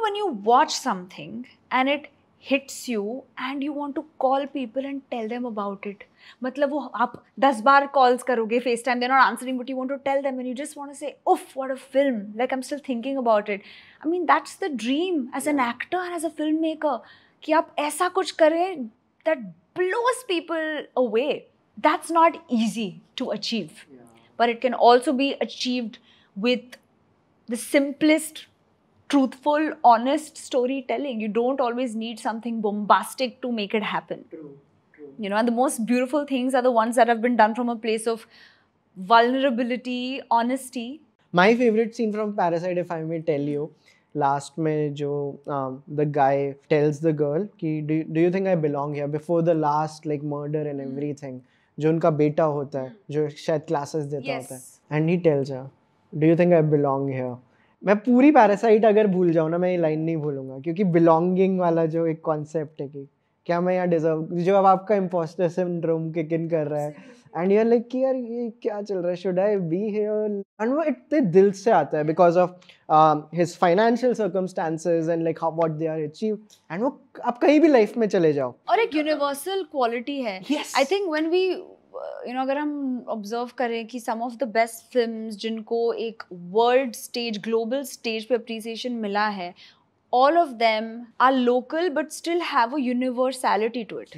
when you watch something and it hits you and you want to call people and tell them about it. मतलब वो आप 10 बार calls करोगे FaceTime, they're not answering, but you want to tell them and you just want to say, "Oof, what a film! Like I'm still thinking about it." I mean, that's the dream as an actor and as a filmmaker. कि आप ऐसा कुछ करें that blows people away. That's not easy to achieve, but it can also be achieved with the simplest, truthful, honest storytelling. You don't always need something bombastic to make it happen. True. You know, and the most beautiful things are the ones that have been done from a place of vulnerability, honesty. My favorite scene from Parasite, if I may tell you, last में जो the guy tells the girl कि do you think I belong here before the last like murder and everything, जो उनका बेटा होता है, जो शायद classes देता होता है, and he tells her, do you think I belong here? मैं पूरी पैरासाइट अगर भूल जाऊँ ना, मैं ये लाइन नहीं भूलूंगा, क्योंकि बिलोंगिंग वाला जो एक कॉन्सेप्ट है कि क्या मैं यहाँ डिजर्व, जो अब आपका इम्पोस्टर सिंड्रोम किक इन कर रहा है एंड यूर लाइक कि यार ये क्या चल रहा है, should I be here, and वो इतने दिल से आता है because of his financial circumstances and like how what they are achieve, and वो आप कहीं भी लाइफ में चले जाओ और एक यूनिवर्सल क्वालिटी है. आई थिंक व्हेन वी अगर हम ऑब्जर्व करें कि सम ऑफ द बेस्ट फिल्म्स जिनको एक वर्ल्ड स्टेज, ग्लोबल स्टेज पे अप्रिसिएशन मिला है, all of them are local but still have a universality to it.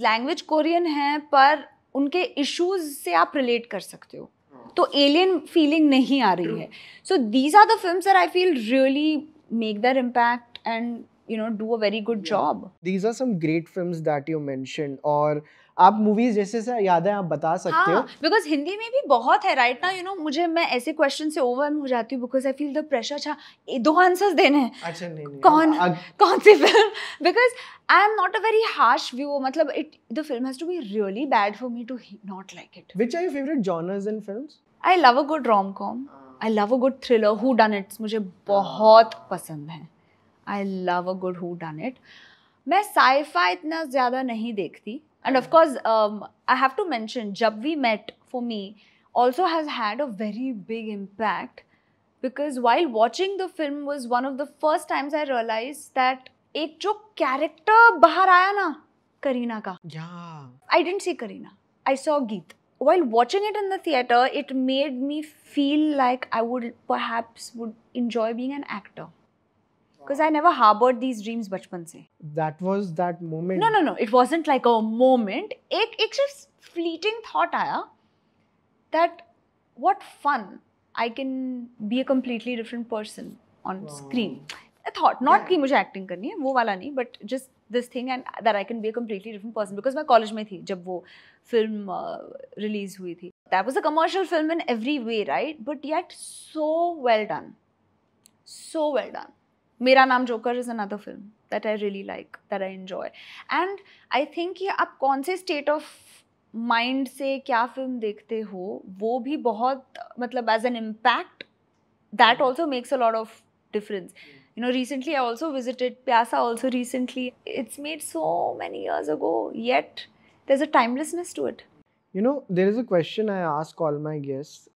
Language Korean है पर उनके इश्यूज से आप रिलेट कर सकते हो, तो एलियन फीलिंग नहीं आ रही है. So these are the films that I feel really make their impact and do a very good job. These are some great films that you mentioned. और आप मूवीज जैसे से याद है आप बता सकते हो? बिकॉज हिंदी में भी बहुत है राइट नाउ. मुझे मैं ऐसे क्वेश्चन से ओवरवेल्म हो जाती हूँ because I feel the pressure. अच्छा 2 आंसर्स देने हैं. अच्छा नहीं कौन सी film? Because I am not a very harsh viewer. मतलब the film has to be really bad for me to not like it. Which are your favorite genres in films? I love a good rom-com. I love a good thriller. Whodunits मुझे बहुत पसंद है. I love a good whodunit. मैं sci-fi इतना ज़्यादा नहीं देखती. And of course, I have to mention, Jab We Met for me also has had a very big impact because while watching the film was one of the first times I realized that एक जो character बाहर आया ना करीना का. Yeah. I didn't see Kareena. I saw Geet. While watching it in the theater, it made me feel like I would enjoy being an actor. Because I never harbored these dreams बचपन से. That was that moment. No. It wasn't like a moment. एक just fleeting thought आया that what fun. I can be a completely different person on screen. A thought. Not कि मुझे acting करनी है, वो वाला नहीं, but just this thing and that I can be a completely different person. Because मैं college में थी जब वो film release हुई थी. That was a commercial film in every way, right? But yet so well done. So well done. मेरा नाम joker is another film that I really like, that I enjoy. And I think कि आप कौन से state of mind से क्या film देखते हो, वो भी बहुत मतलब as an impact, that also makes a lot of difference. Recently I also visited Pyasa also recently. It's made so many years ago, yet there's a timelessness to it. There is a question I ask all my guests.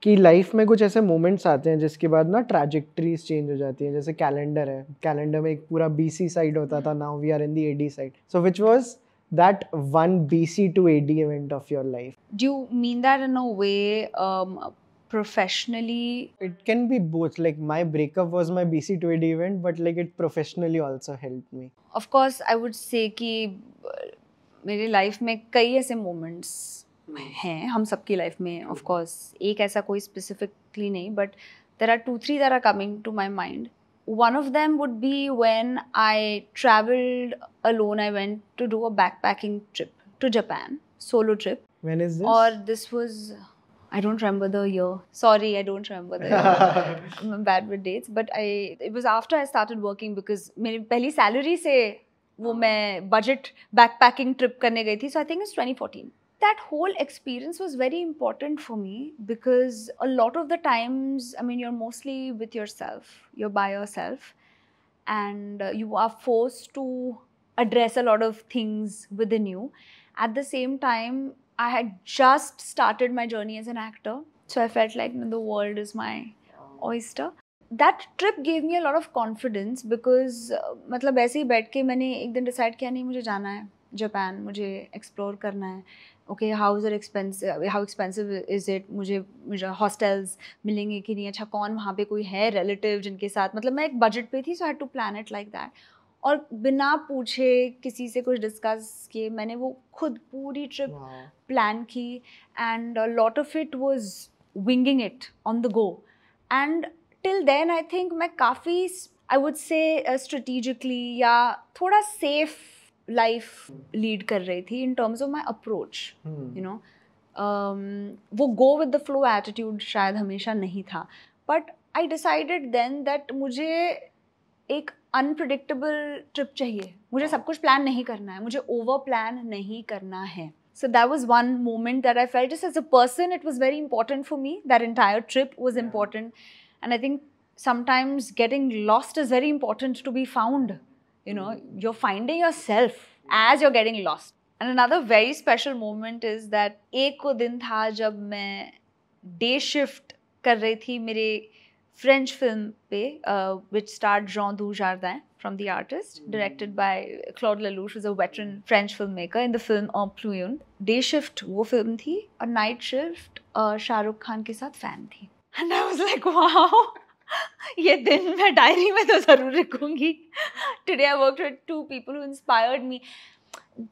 कि life में कुछ ऐसे moments आते हैं जिसके बाद ना trajectories change हो जाती हैं. जैसे कैलेंडर है, कैलेंडर में एक पूरा BC साइड होता था, now we are in the AD side. So which was that one BC to AD event of your life? Do you mean that in a way professionally? It can be both. Like my breakup was my BC to AD event, but like it professionally also helped me. Of course I would say कि मेरी life में कई ऐसे moments हैं हम सबकी life में. Of course एक ऐसा कोई स्पेसिफिकली नहीं, but there are 2-3 that are coming to my mind. One of them would be when I traveled alone. I went to do a backpacking trip to Japan, solo trip. When is this? Or this was, I don't remember the year. Sorry, I don't remember the year. I'm bad with dates. But it was after I started working because मेरी पहली salary से वो मैं budget backpacking trip करने गई थी. So I think it's 2014. That whole experience was very important for me because a lot of the times, I mean, you're mostly with yourself, you're by yourself, and you are forced to address a lot of things within you. At the same time, I had just started my journey as an actor, so I felt like the world is my oyster. that trip gave me a lot of confidence because मतलब ऐसे ही बैठ के मैंने एक दिन decide किया नहीं मुझे जाना है जापान, मुझे एक्सप्लोर करना है. Okay, how expensive is it, मुझे हॉस्टल्स मिलेंगे कि नहीं, अच्छा कौन वहाँ पे कोई है रिलेटिव जिनके साथ, मतलब मैं एक बजट पे थी, so I had to plan it like that. और बिना पूछे किसी से कुछ डिस्कस किए मैंने वो खुद पूरी ट्रिप प्लान की. And lot of it was winging it on the go. And till then I think मैं काफ़ी आई वुड से स्ट्रेटिजिकली या थोड़ा सेफ लाइफ लीड कर रही थी in terms of my approach. You know, वो go with the flow attitude शायद हमेशा नहीं था. But I decided then that मुझे एक अनप्रिडिक्टेबल ट्रिप चाहिए. मुझे सब कुछ प्लान नहीं करना है, मुझे ओवर प्लान नहीं करना है. So that was one moment that I felt just as a person, it was very important for me. That entire trip was important. And I think sometimes getting lost is very important to be found. You know, you're finding yourself as you're getting lost. And another very special moment is that एक वो दिन था जब मैं day shift कर रही थी मेरे French film पे, which starred Jean Dujardin from The Artist, directed by Claude Lelouch, who's a veteran French filmmaker, in the film En Plume. Day shift वो film थी और night shift शाहरुख खान के साथ fan थी. And I was like, wow, ये दिन मैं diary में तो ज़रूर लिखूंगी. Today I worked with 2 people who inspired me.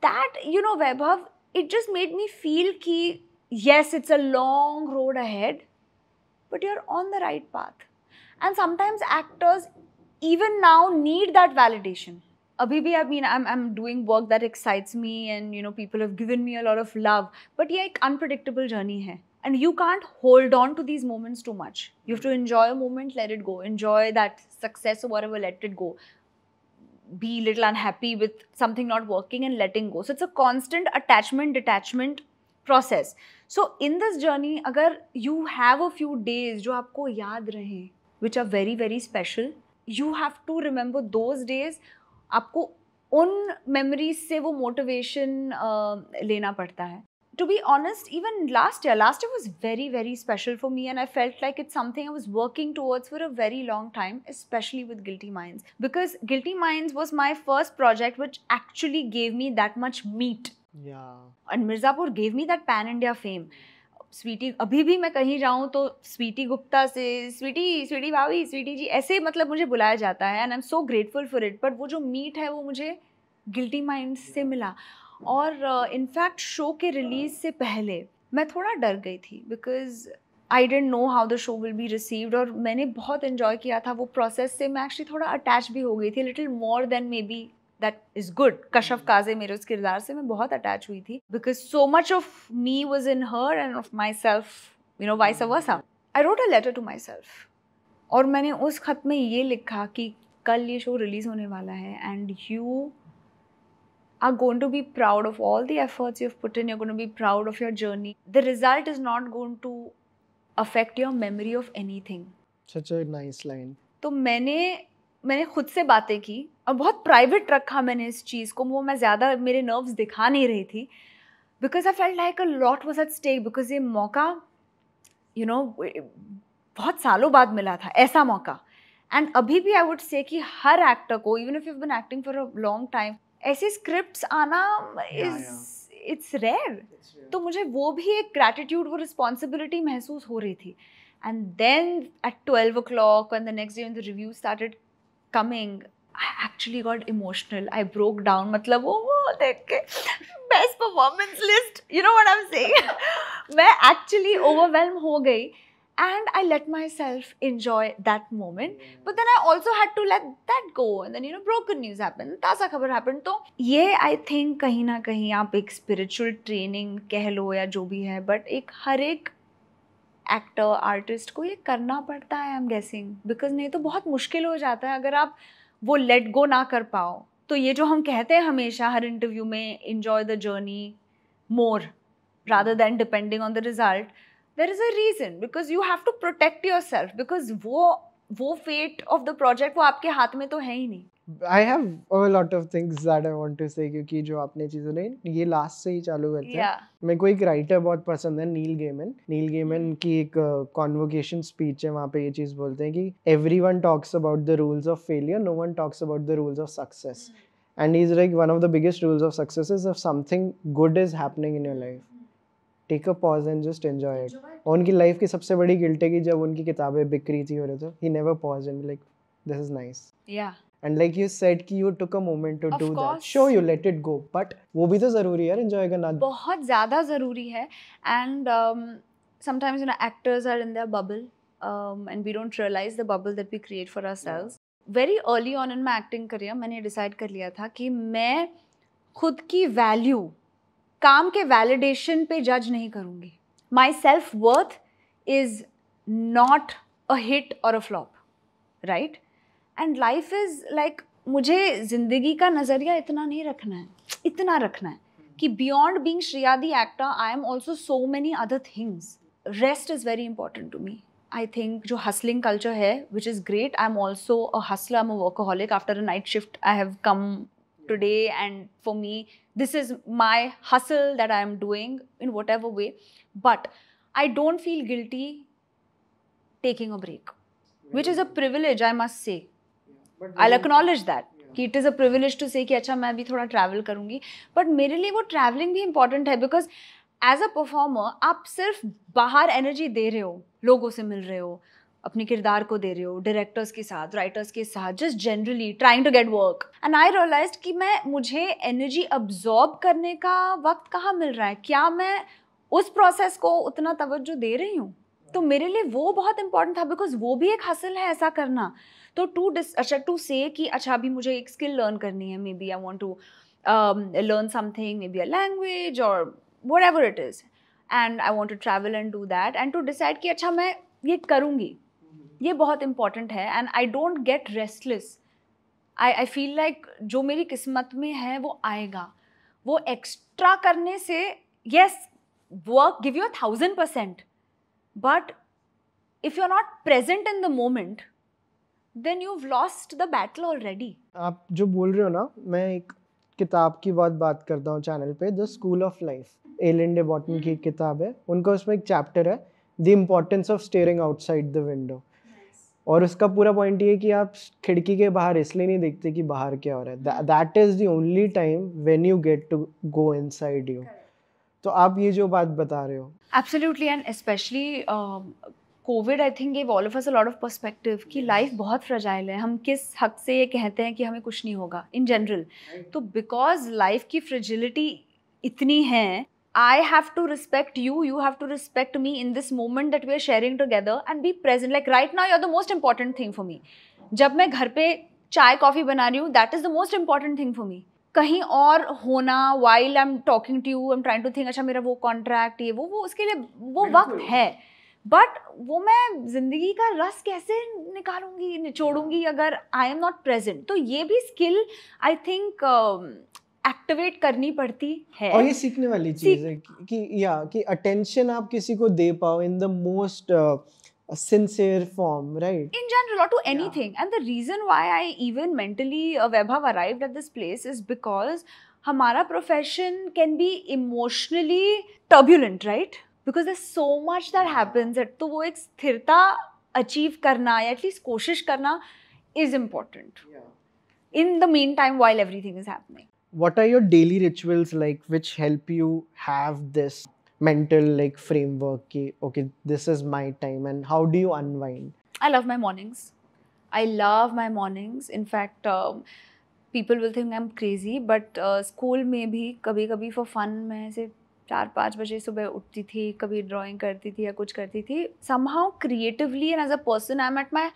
That, you know, Vaibhav, it just made me feel कि yes, it's a long road ahead, but you're on the right path. And sometimes actors even now need that validation. Abhi bhi, I mean, I'm doing work that excites me and, you know, people have given me a lot of love. But ये एक unpredictable journey है. And you can't hold on to these moments too much. You have to enjoy a moment, let it go. Enjoy that success or whatever, let it go. Be a little unhappy with something not working and letting go. So it's a constant attachment process. So in this journey, agar you have a few days जो आपको याद रहे, which are very, very special, you have to remember those days. आपको उन memories से वो motivation लेना पड़ता है. To be honest, even last year was very, very special for me, and I felt like it's something I was working towards for a very long time, especially with Guilty Minds. Because Guilty Minds was my first project which actually gave me that much meat. Yeah. And Mirzapur gave me that pan-India fame. Sweety, अभी भी मैं कहीं जाऊँ तो स्वीटी गुप्ता से स्वीटी भाभी, स्वीटी जी, ऐसे मतलब मुझे बुलाया जाता है. And I am so grateful for it. But वो जो मीट है वो मुझे गिल्टी माइंड्स से मिला. और इनफैक्ट शो के रिलीज से पहले मैं थोड़ा डर गई थी because I don't know how the show will be received. और मैंने बहुत इन्जॉय किया था वो प्रोसेस से. मैं एक्चुअली थोड़ा अटैच भी हो गई थी, little more than may be. That is good. Kashaf काजे मेरे उस किरदार से मैं बहुत अटैच हुई थी because so much of me was in her and of myself, you know, vice versa. I wrote a letter to myself और मैंने उस खत में ये लिखा कि कल ये शो रिलीज होने वाला है and you are going to be proud of all the efforts you've put in. You're going to be proud of your journey. The result is not going to affect your memory of anything. Such a nice line. तो मैंने खुद से बातें की और बहुत private रखा मैंने इस चीज़ को. वो मैं ज़्यादा मेरे नर्व्स दिखा नहीं रही थी because I felt like a lot was at stake. Because ये मौका यू नो बहुत सालों बाद मिला था, ऐसा मौका. एंड अभी भी आई वुड से कि हर एक्टर को, even if you been acting for a long time, ऐसी स्क्रिप्ट्स आना इट्स रेयर. तो मुझे वो भी एक ग्रैटिट्यूड, वो रिस्पॉन्सिबिलिटी महसूस हो रही थी. And then at 12 o'clock when the next day when the review started coming, I actually got emotional. I broke down. मतलब वो देख के best performance list, you know what I'm saying? मैं actually overwhelmed हो गई and I let myself enjoy that moment. But then I also had to let that go. And then, you know, broken news happened, ताज़ा खबर happened. तो ये I think कहीं ना कहीं आप एक spiritual training कह लो या जो भी है, but एक हर एक एक्टर आर्टिस्ट को ये करना पड़ता है, आई एम गेसिंग. बिकॉज नहीं तो बहुत मुश्किल हो जाता है अगर आप वो लेट गो ना कर पाओ. तो ये जो हम कहते हैं हमेशा हर इंटरव्यू में, enjoy the journey more rather than depending on the result, there is a reason. Because you have to protect yourself. Because वो फेट ऑफ द प्रोजेक्ट वो आपके हाथ में तो है ही नहीं. I have a lot of things that I want to say क्योंकि जो आपने चीज़ें ने ये लास्ट से ही चालू करते हैं. मेरे को एक राइटर बहुत पसंद है, नील गेमन की एक कॉन्वोकेशन स्पीच है, वहाँ पे ये चीज़ बोलते हैं कि everyone talks about the rules of failure, no one talks about the rules of success. And he's like, one of the biggest rules of success is if something good is happening in your life, take a pause and just enjoy it. और उनकी life की सबसे बड़ी guilt है कि जब उनकी किताबें बिक रही थी हो रहे थे, he never paused and like, this is nice. Yeah. And like you said कि you took a moment to do that. Sure, you let it go, but वो भी तो ज़रूरी है यार, enjoy करना. बहुत ज़्यादा ज़रूरी है. And sometimes actors are in their bubble and we don't realize the bubble that we create for ourselves. Very early on in my acting career मैंने decide कर लिया था कि मैं खुद की value काम के validation पे judge नहीं करूँगी. My self-worth is not a hit or a flop, right? And life is like, मुझे ज़िंदगी का नज़रिया इतना नहीं रखना है कि beyond being Shriya the actor, I am also so many other things. Rest is very important to me. I think जो hustling culture है, which is great. I'm also a hustler. I'm a workaholic. After a night shift, I have come today, and for me, this is my hustle that I am doing in whatever way. But I don't feel guilty taking a break, which is a privilege, I must say. I'll acknowledge that कि it is a privilege to say कि अच्छा मैं भी थोड़ा travel करूँगी. But मेरे लिए वो traveling भी important है, because as a performer आप सिर्फ बाहर energy दे रहे हो, लोगों से मिल रहे हो, अपने किरदार को दे रहे हो, directors के साथ, writers के साथ, just generally trying to get work. And I realized कि मुझे energy absorb करने का वक्त कहाँ मिल रहा है, क्या मैं उस process को उतना तवज्जो दे रही हूँ. तो मेरे लिए वो बहुत important था, because वो भी एक hustle है ऐसा करना. तो to say कि अच्छा अभी मुझे एक skill learn करनी है, maybe I want to learn something, maybe a language or whatever it is, and I want to travel and do that, and to decide कि अच्छा मैं ये करूँगी, ये बहुत important है. And I don't get restless. I feel like जो मेरी किस्मत में है वो आएगा. वो extra करने से, yes, work give you 1000%, but if you're not present in the moment, then you've lost the battle already. आप जो बोल रहे हो ना, मैं एक किताब की बहुत बात करता हूँ चैनल पे, the school of life, Alan de Botton की किताब है. उनका उसमें एक चैप्टर है, the importance of staring outside the window. और उसका पूरा पॉइंट ये है कि आप खिड़की के बाहर इसलिए नहीं देखते कि बाहर क्या हो रहा है. That is the only time when you get to go inside you. तो आप ये जो बात बता रहे हो, Absolutely, and especially COVID, I think gave all of us a lot of perspective कि life बहुत fragile है. हम किस हक से ये कहते हैं कि हमें कुछ नहीं होगा in general. तो because life की fragility इतनी है, I have to respect you, you have to respect me in this moment that we are sharing together and be present. Like right now, you're the most important thing for me. जब मैं घर पे चाय coffee बना रही हूँ, that is the most important thing for me. कहीं और होना, while I'm talking to you, I'm trying to think अच्छा मेरा वो contract ये वो उसके लिए वो वक्त है. बट वो मैं जिंदगी का रस कैसे निकालूंगी, निचोड़ूंगी अगर आई एम नॉट प्रेजेंट. तो ये भी स्किल आई थिंक एक्टिवेट करनी पड़ती है. और ये सीखने वाली चीज है कि अटेंशन आप किसी को दे पाओ in the most sincere form, right? In general, or to anything. And the reason why I even mentally Vaibhav arrived at this place is because हमारा profession can be emotionally turbulent, right? Because there's so much that happens. तो वो एक स्थिरता achieve करना या at least कोशिश करना is important. In the meantime, while everything is happening. What are your daily rituals like which help you have this mental like framework ki okay, this is my time, and how do you unwind? I love my mornings. I love my mornings. In fact, people will think I'm crazy, but school में भी कभी-कभी for fun मैं ऐसे 4-5 बजे सुबह उठती थी, कभी ड्राइंग करती थी या कुछ करती थी. Somehow creatively and as a person I'm at my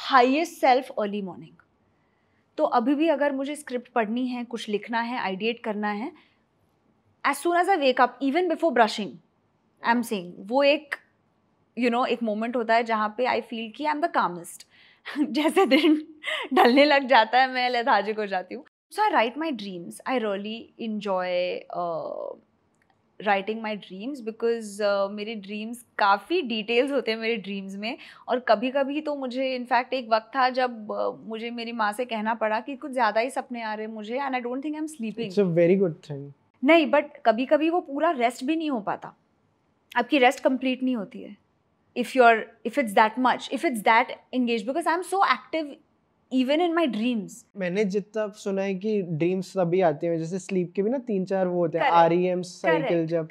highest self early morning. तो अभी भी अगर मुझे स्क्रिप्ट पढ़नी है, कुछ लिखना है, आइडिएट करना है, as soon as I wake up, even before brushing, I'm saying वो एक एक मोमेंट होता है जहाँ पे I feel कि I'm the calmest. जैसे दिन ढलने लग जाता है मैं लेथार्जिक हो जाती हूँ. So I write my dreams. I really enjoy writing my dreams because मेरे dreams काफ़ी details होते हैं मेरे dreams में और कभी-कभी तो मुझे इनफैक्ट एक वक्त था जब मुझे मेरी माँ से कहना पड़ा कि कुछ ज़्यादा ही सपने आ रहे हैं मुझे and I don't think I'm sleeping. It's a very good thing. नहीं बट कभी-कभी वो पूरा रेस्ट भी नहीं हो पाता, आपकी रेस्ट कंप्लीट नहीं होती है if it's that much, if it's that engaged because I'm so active even in my dreams. मैंने जितना सुना है कि ड्रीम्स तभी आते हैं जैसे स्लीप के भी ना 3-4 वो होते हैं REM साइकिल जब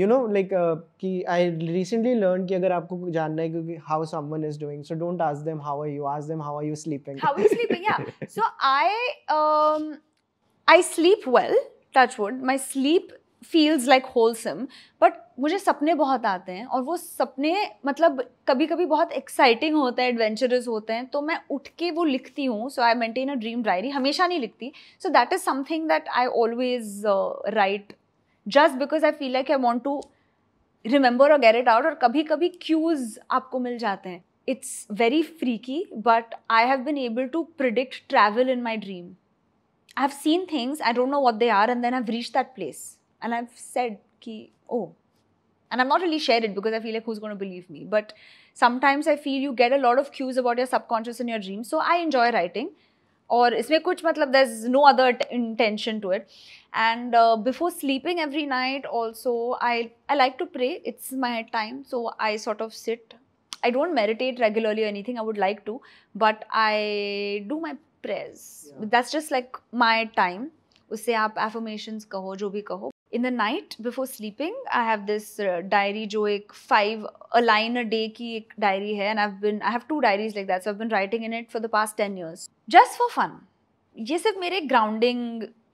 you know like कि I recently learned कि अगर आपको जानना है कि how someone is doing so don't ask them how are you, ask them how are you sleeping. How are you sleeping? Yeah. So I sleep well, touch wood. My sleep feels like wholesome, but मुझे सपने बहुत आते हैं और वो सपने मतलब कभी कभी बहुत एक्साइटिंग होते हैं, एडवेंचरस होते हैं, तो मैं उठ के वो लिखती हूँ. So I maintain a dream diary. हमेशा नहीं लिखती. So that is something that I always write just because I feel like I want to remember और गेट इट आउट. और कभी कभी क्यूज आपको मिल जाते हैं. It's very freaky but I have been able to predict travel in my dream. I have seen things, I don't know what they are, and then I've reached that place. And I've said, ki, oh. And I've not really shared it because I feel like who's going to believe me. But sometimes I feel you get a lot of cues about your subconscious in your dreams. So I enjoy writing. Or isme kuch matlab, there's no other intention to it. And before sleeping every night also, I like to pray. It's my time. So I sort of sit. I don't meditate regularly or anything. I would like to. But I do my prayers. Yeah. That's just like my time. Usse aap affirmations kaho, jo bhi kaho. In the night before sleeping, I have this diary jo ek 5 line a day ki ek diary hai, and I have 2 diaries like that. So I've been writing in it for the past 10 years. Just for fun. Ye sirf mere grounding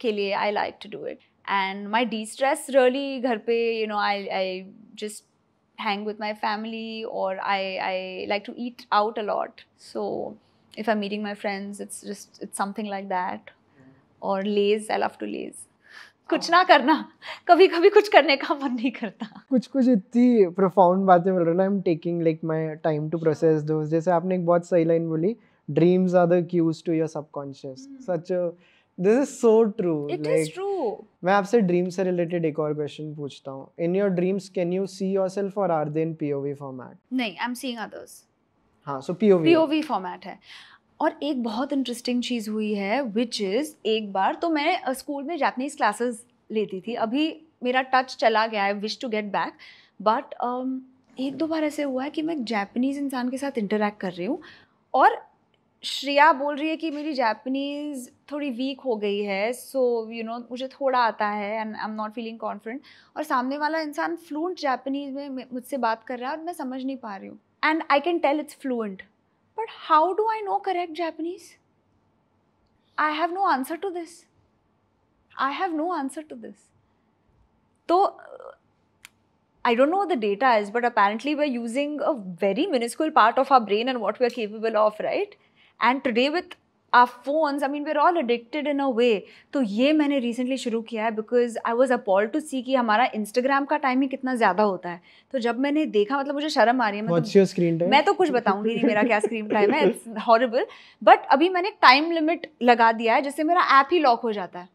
ke liye I like to do it. And my de-stress really ghar pe, you know, I just hang with my family or I like to eat out a lot. So if I'm meeting my friends, it's something like that. Or laze, I love to laze. कुछ ना करना, कभी कभी कुछ करने का मन नहीं करता. कुछ इतनी profound बातें बोल रहे ना. I'm taking like my time to process those. जैसे आपने एक बहुत सही लाइन बोली, dreams are the cues to your subconscious. This is so true. It is true. मैं आपसे ड्रीम से रिलेटेड एक और क्वेश्चन पूछता हूँ. In your dreams, can you see yourself or are they in POV format? नहीं, I'm seeing others. हाँ, so POV format है. और एक बहुत इंटरेस्टिंग चीज़ हुई है विच इज़ एक बार तो मैं स्कूल में जापानीज़ क्लासेस लेती थी. अभी मेरा टच चला गया है, wish to get back. But 1-2 बार ऐसे हुआ है कि मैं जापानीज़ इंसान के साथ इंटरेक्ट कर रही हूँ और श्रेया बोल रही है कि मेरी जापानीज़ थोड़ी वीक हो गई है. सो यू नो मुझे थोड़ा आता है and I am not feeling confident. और सामने वाला इंसान फ्लुएंट जापानीज़ में मुझसे बात कर रहा है और मैं समझ नहीं पा रही हूँ. And I can tell it's fluent. But how do I know correct Japanese? I have no answer to this. So, I don't know what the data is, but apparently we're using a very minuscule part of our brain and what we're capable of, right? And today with our phones, I mean, we're all addicted in a way. तो ये मैंने recently शुरू किया है because I was appalled to see कि हमारा Instagram का time ही कितना ज़्यादा होता है. तो जब मैंने देखा मतलब मुझे शर्म आ रही है. What's your screen time? मैं तो कुछ बताऊंगी नहीं मेरा क्या स्क्रीन टाइम है. It's horrible. But अभी मैंने टाइम लिमिट लगा दिया है जिससे मेरा ऐप ही लॉक हो जाता है.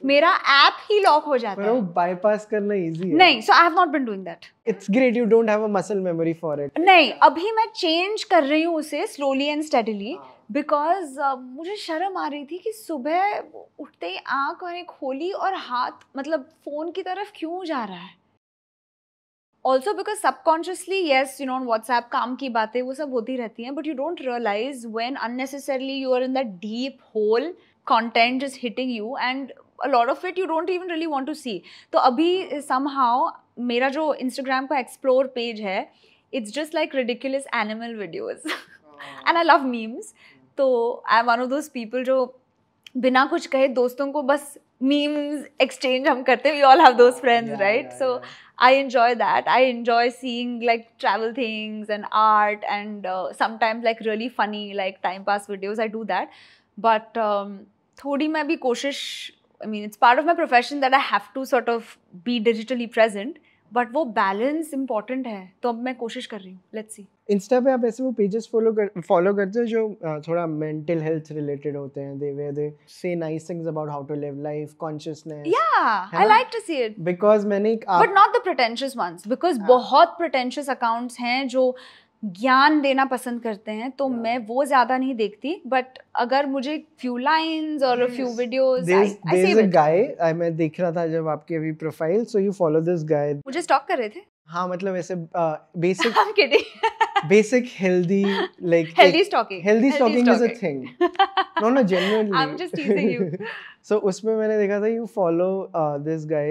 पर वो bypass करना easy है. नहीं, so I have not been doing that. It's great you don't have a muscle memory for it. नहीं, अभी मैं change कर रही हूँ उसे slowly and steadily. बिकॉज मुझे शर्म आ रही थी कि सुबह उठते ही आँख मैंने खोली और हाथ मतलब फ़ोन की तरफ क्यों जा रहा है. Also because subconsciously yes you know on WhatsApp काम की बातें वो सब होती रहती हैं but you don't realize when unnecessarily you are in that deep hole content just hitting you and a lot of it you don't even really want to see. तो अभी समहाउ मेरा जो इंस्टाग्राम का एक्सप्लोर पेज है it's just like ridiculous animal videos and I love memes. तो I am one of those people जो बिना कुछ कहे दोस्तों को बस मीम्स एक्सचेंज हम करते हैं. We all have those friends right. So I enjoy that. I enjoy seeing like travel things and art and sometimes like really funny like time pass videos. I do that. But थोड़ी मैं भी कोशिश I mean it's part of my profession that I have to sort of be digitally present but वो balance important है. तो अब मैं कोशिश कर रही हूँ. Let's see. इंस्टा पे आप ऐसे वो पेजेस फॉलो करते हो जो थोड़ा मेंटल हेल्थ रिलेटेड होते हैं, they say nice things about how to live life, consciousness. Yeah, I like to see it. Because मैंने एक But not the pretentious ones, because बहुत pretentious accounts हैं जो ज्ञान देना पसंद करते हैं, तो मैं वो ज्यादा नहीं देखती. बट अगर मुझे few lines और few videos, I save there's a it. guy, मैं देख रहा था जब आपकी अभी profile, so you follow this guy. मुझे स्टॉक कर रहे थे. हाँ, मतलब ऐसे basic I'm kidding. basic healthy, like Healthy stalking. Healthy stalking is a thing. No, genuinely. I'm just teasing you. So उसमें मैंने देखा था you follow this guy,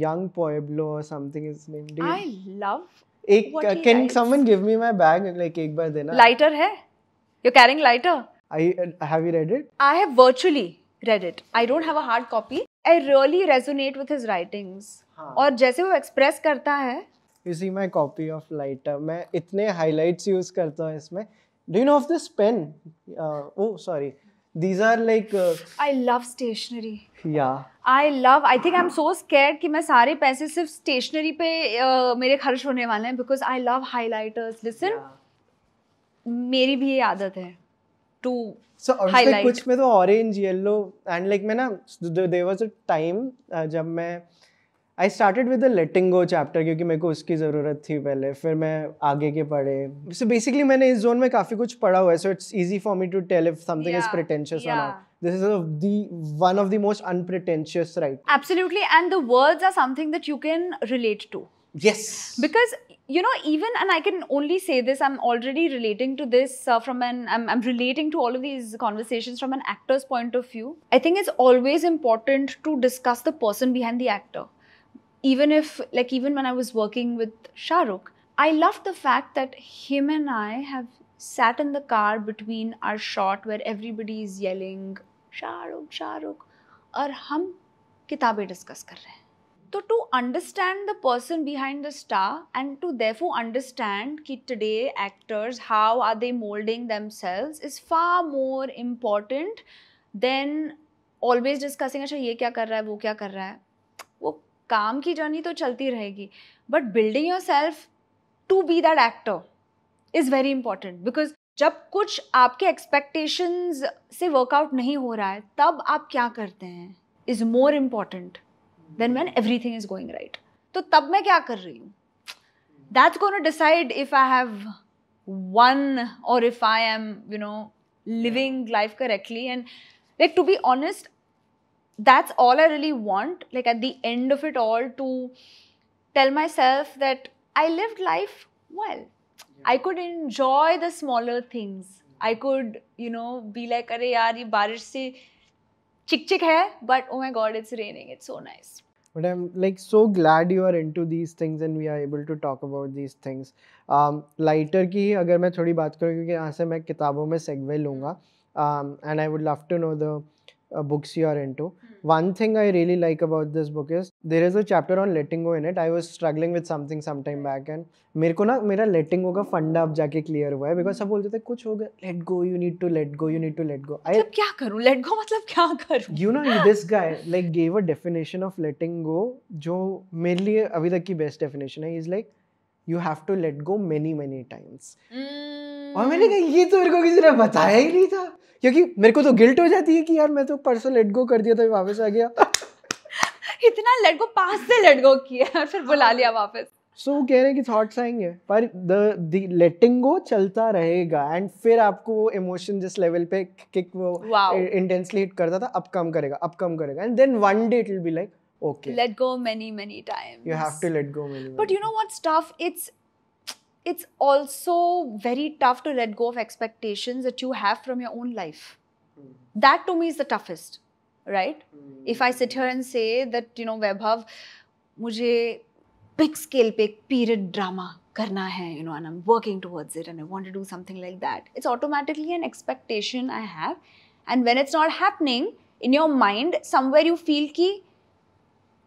young Pueblo or something is his name. I love एक what he can writes. someone give me my bag, like एक बार देना. Lighter है? You're carrying lighter? Have you read it? I have virtually read it. I don't have a hard copy. I really resonate with his writings. हाँ. और जैसे वो express करता है. You see my copy of lighter. मैं इतने highlights use करता हूँ इसमें. Do you know of this pen? Oh, sorry. These are like. I love stationery. Yeah. I think I'm so scared कि मैं सारे पैसे सिर्फ stationery पे मेरे खर्च होने वाले हैं, because I love highlighters. Listen, मेरी भी ये आदत है to So highlight. कुछ में तो orange, yellow and like मैं ना there was a time जब मैं I started with the letting go chapter क्योंकि मेरे को उसकी ज़रूरत थी पहले, फिर मैं आगे के पढ़े. So basically मैंने इस जोन में काफ़ी कुछ पढ़ा हुआ है, so it's easy for me to tell if something is pretentious or not. This is one of the most unpretentious, right? Absolutely, and the words are something that you can relate to. Yes. Because you know, even, and I can only say this, I'm already relating to this I'm relating to all of these conversations from an actor's point of view. I think it's always important to discuss the person behind the actor. Even when I was working with Shah Rukh, I loved the fact that him and I have sat in the car between our shot where everybody is yelling, Shah Rukh, और हम किताबें discuss कर रहे हैं. So to understand the person behind the star and to therefore understand कि today actors, how are they molding themselves, is far more important than always discussing अच्छा ये क्या कर रहा है, वो क्या कर रहा है. वो काम की जर्नी तो चलती रहेगी, but building yourself to be that actor is very important, because जब कुछ आपके expectations से workout नहीं हो रहा है, तब आप क्या करते हैं is more important than when everything is going right. तो तब मैं क्या कर रही हूँ? That's going to decide if I have won or if I am, living life correctly. And like, to be honest, that's all I really want, like at the end of it all, to tell myself that I lived life well. I could enjoy the smaller things. I could, be like, अरे यार ये बारिश से चिक है, but oh my God, it's raining. It's so nice. But I'm like so glad you are into these things and we are able to talk about these things. Lighter की अगर मैं थोड़ी बात करूँ, क्योंकि यहाँ से मैं किताबों में segue लूँगा, and I would love to know the books you are into. One thing I really like about this book is there is a chapter on letting go in it. I was struggling with something some time back and मेरे को ना मेरा letting go का फंडा अब जाके clear हुआ है, because सब बोलते थे कुछ हो गया, let go, you need to let go, you need to let go. मतलब क्या करूँ? Let go मतलब क्या करूँ? You know, this guy like gave a definition of letting go जो मेरे लिए अभी तक की best definition है. He's like, you have to let go many times. और मैंने कहा ये तो मेरे को किसी ने बताया ही नहीं था, क्योंकि मेरे को तो गिल्ट हो जाती है कि यार मैं तो परसों लेट गो कर दिया था, वापस आ गया. इतना लेट गो, पास से लेट गो किया और फिर बुला लिया वापस. सो वो कह रहे हैं कि थॉट्स आएंगे, पर द लेटिंग गो चलता रहेगा, एंड फिर आपको वो इमोशन जिस लेवल पे किक वो इंटेंसली हिट करता था, अब कम करेगा, and then one day it will be like okay, let go many times. You have to let go many. But you know what's tough? It's also very tough to let go of expectations that you have from your own life. That to me is the toughest, right? If I sit here and say that, Vaibhav, मुझे big scale पे period drama करना है, and I'm working towards it and I want to do something like that. It's automatically an expectation I have, and when it's not happening, in your mind somewhere you feel कि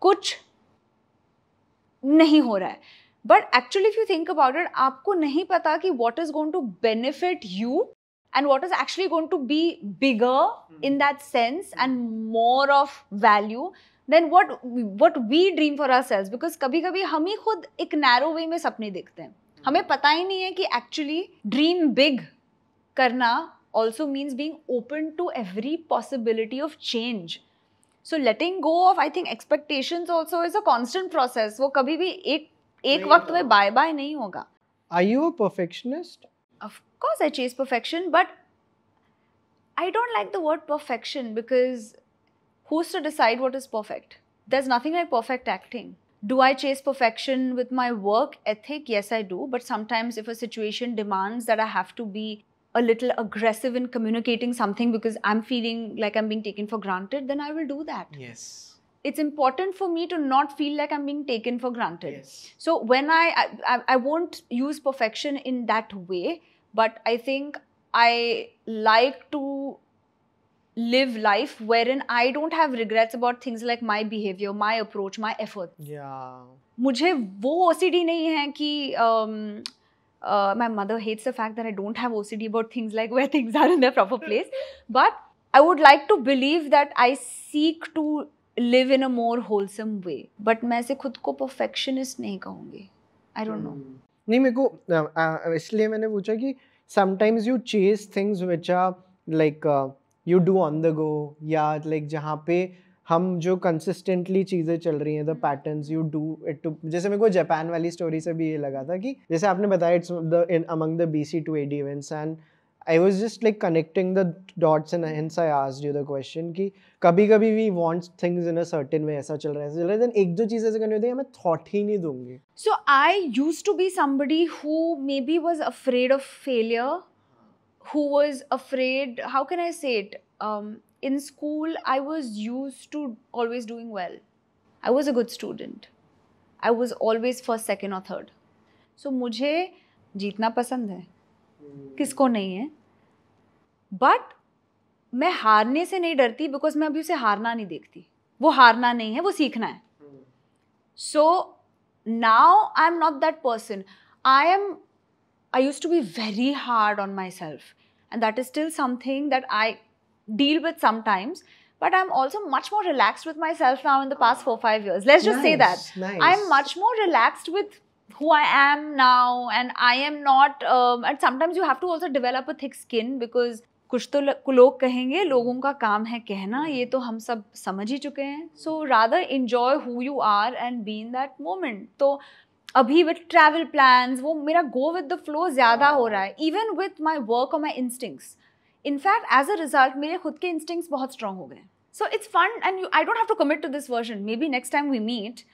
कुछ नहीं हो रहा है. But actually, if you think about it, आपको नहीं पता कि what is going to benefit you and what is actually going to be bigger in that sense and more of value than what we dream for ourselves. Because कभी-कभी हम ही खुद एक narrow way में सपने देखते हैं. हमें पता ही नहीं है कि actually dream big करना also means being open to every possibility of change. So letting go of, I think, expectations also is a constant process. वो कभी भी एक वक्त में bye bye नहीं होगा. Are you a perfectionist? Of course I chase perfection, but I don't like the word perfection because who's to decide what is perfect? There's nothing like perfect acting. Do I chase perfection with my work ethic? Yes, I do. But sometimes if a situation demands that I have to be a little aggressive in communicating something because I'm feeling like I'm being taken for granted, then I will do that. Yes. It's important for me to not feel like I'm being taken for granted. Yes. So when I won't use perfection in that way, but I think I like to live life wherein I don't have regrets about things like my behavior, my approach, my effort. Yeah. मुझे वो OCD नहीं है कि my mother hates the fact that I don't have OCD about things like where things are in their proper place. But I would like to believe that I seek to live in a more wholesome way. But मैं ऐसे खुद को perfectionist नहीं कहूँगी. I don't know. नहीं मेरे को इसलिए मैंने पूछा कि sometimes you chase things which are like you do on the go या like जहाँ पे हम जो consistently चीज़ें चल रही हैं the patterns you do it to जैसे मेरे को जापान वाली स्टोरी से भी ये लगा था कि जैसे आपने बताया it's the in among the BC to AD events and I was just like connecting the dots and hence I asked you the question कि कभी-कभी we want things in a certain way ऐसा चल रहा है then एक दो चीज़ ऐसे करनी होती है मैं thought ही नहीं दूंगी. So I used to be somebody who maybe was afraid of failure, who was afraid, how can I say it? In school, I was used to always doing well. I was a good student. I was always first, second or third. So मुझे जीतना पसंद है. किसको नहीं है? But मैं हारने से नहीं डरती because मैं अभी उसे हारना नहीं देखती. वो हारना नहीं है, वो सीखना है. So now I'm not that person. I used to be very hard on myself. And that is still something that I deal with sometimes. But I'm also much more relaxed with myself now in the past 4-5 years. Let's just say that. Nice. I'm much more relaxed with who I am now. And I am not... and sometimes you have to also develop a thick skin because कुछ तो लोग कहेंगे, लोगों का काम है कहना, ये तो हम सब समझ ही चुके हैं. So rather enjoy who you are and be in that moment. तो अभी with travel plans, वो मेरा go with the flow ज़्यादा हो रहा है. Even with my work or my instincts. In fact, as a result, मेरे खुद के instincts बहुत strong हो गए. So it's fun and I don't have to commit to this version. Maybe next time we meet,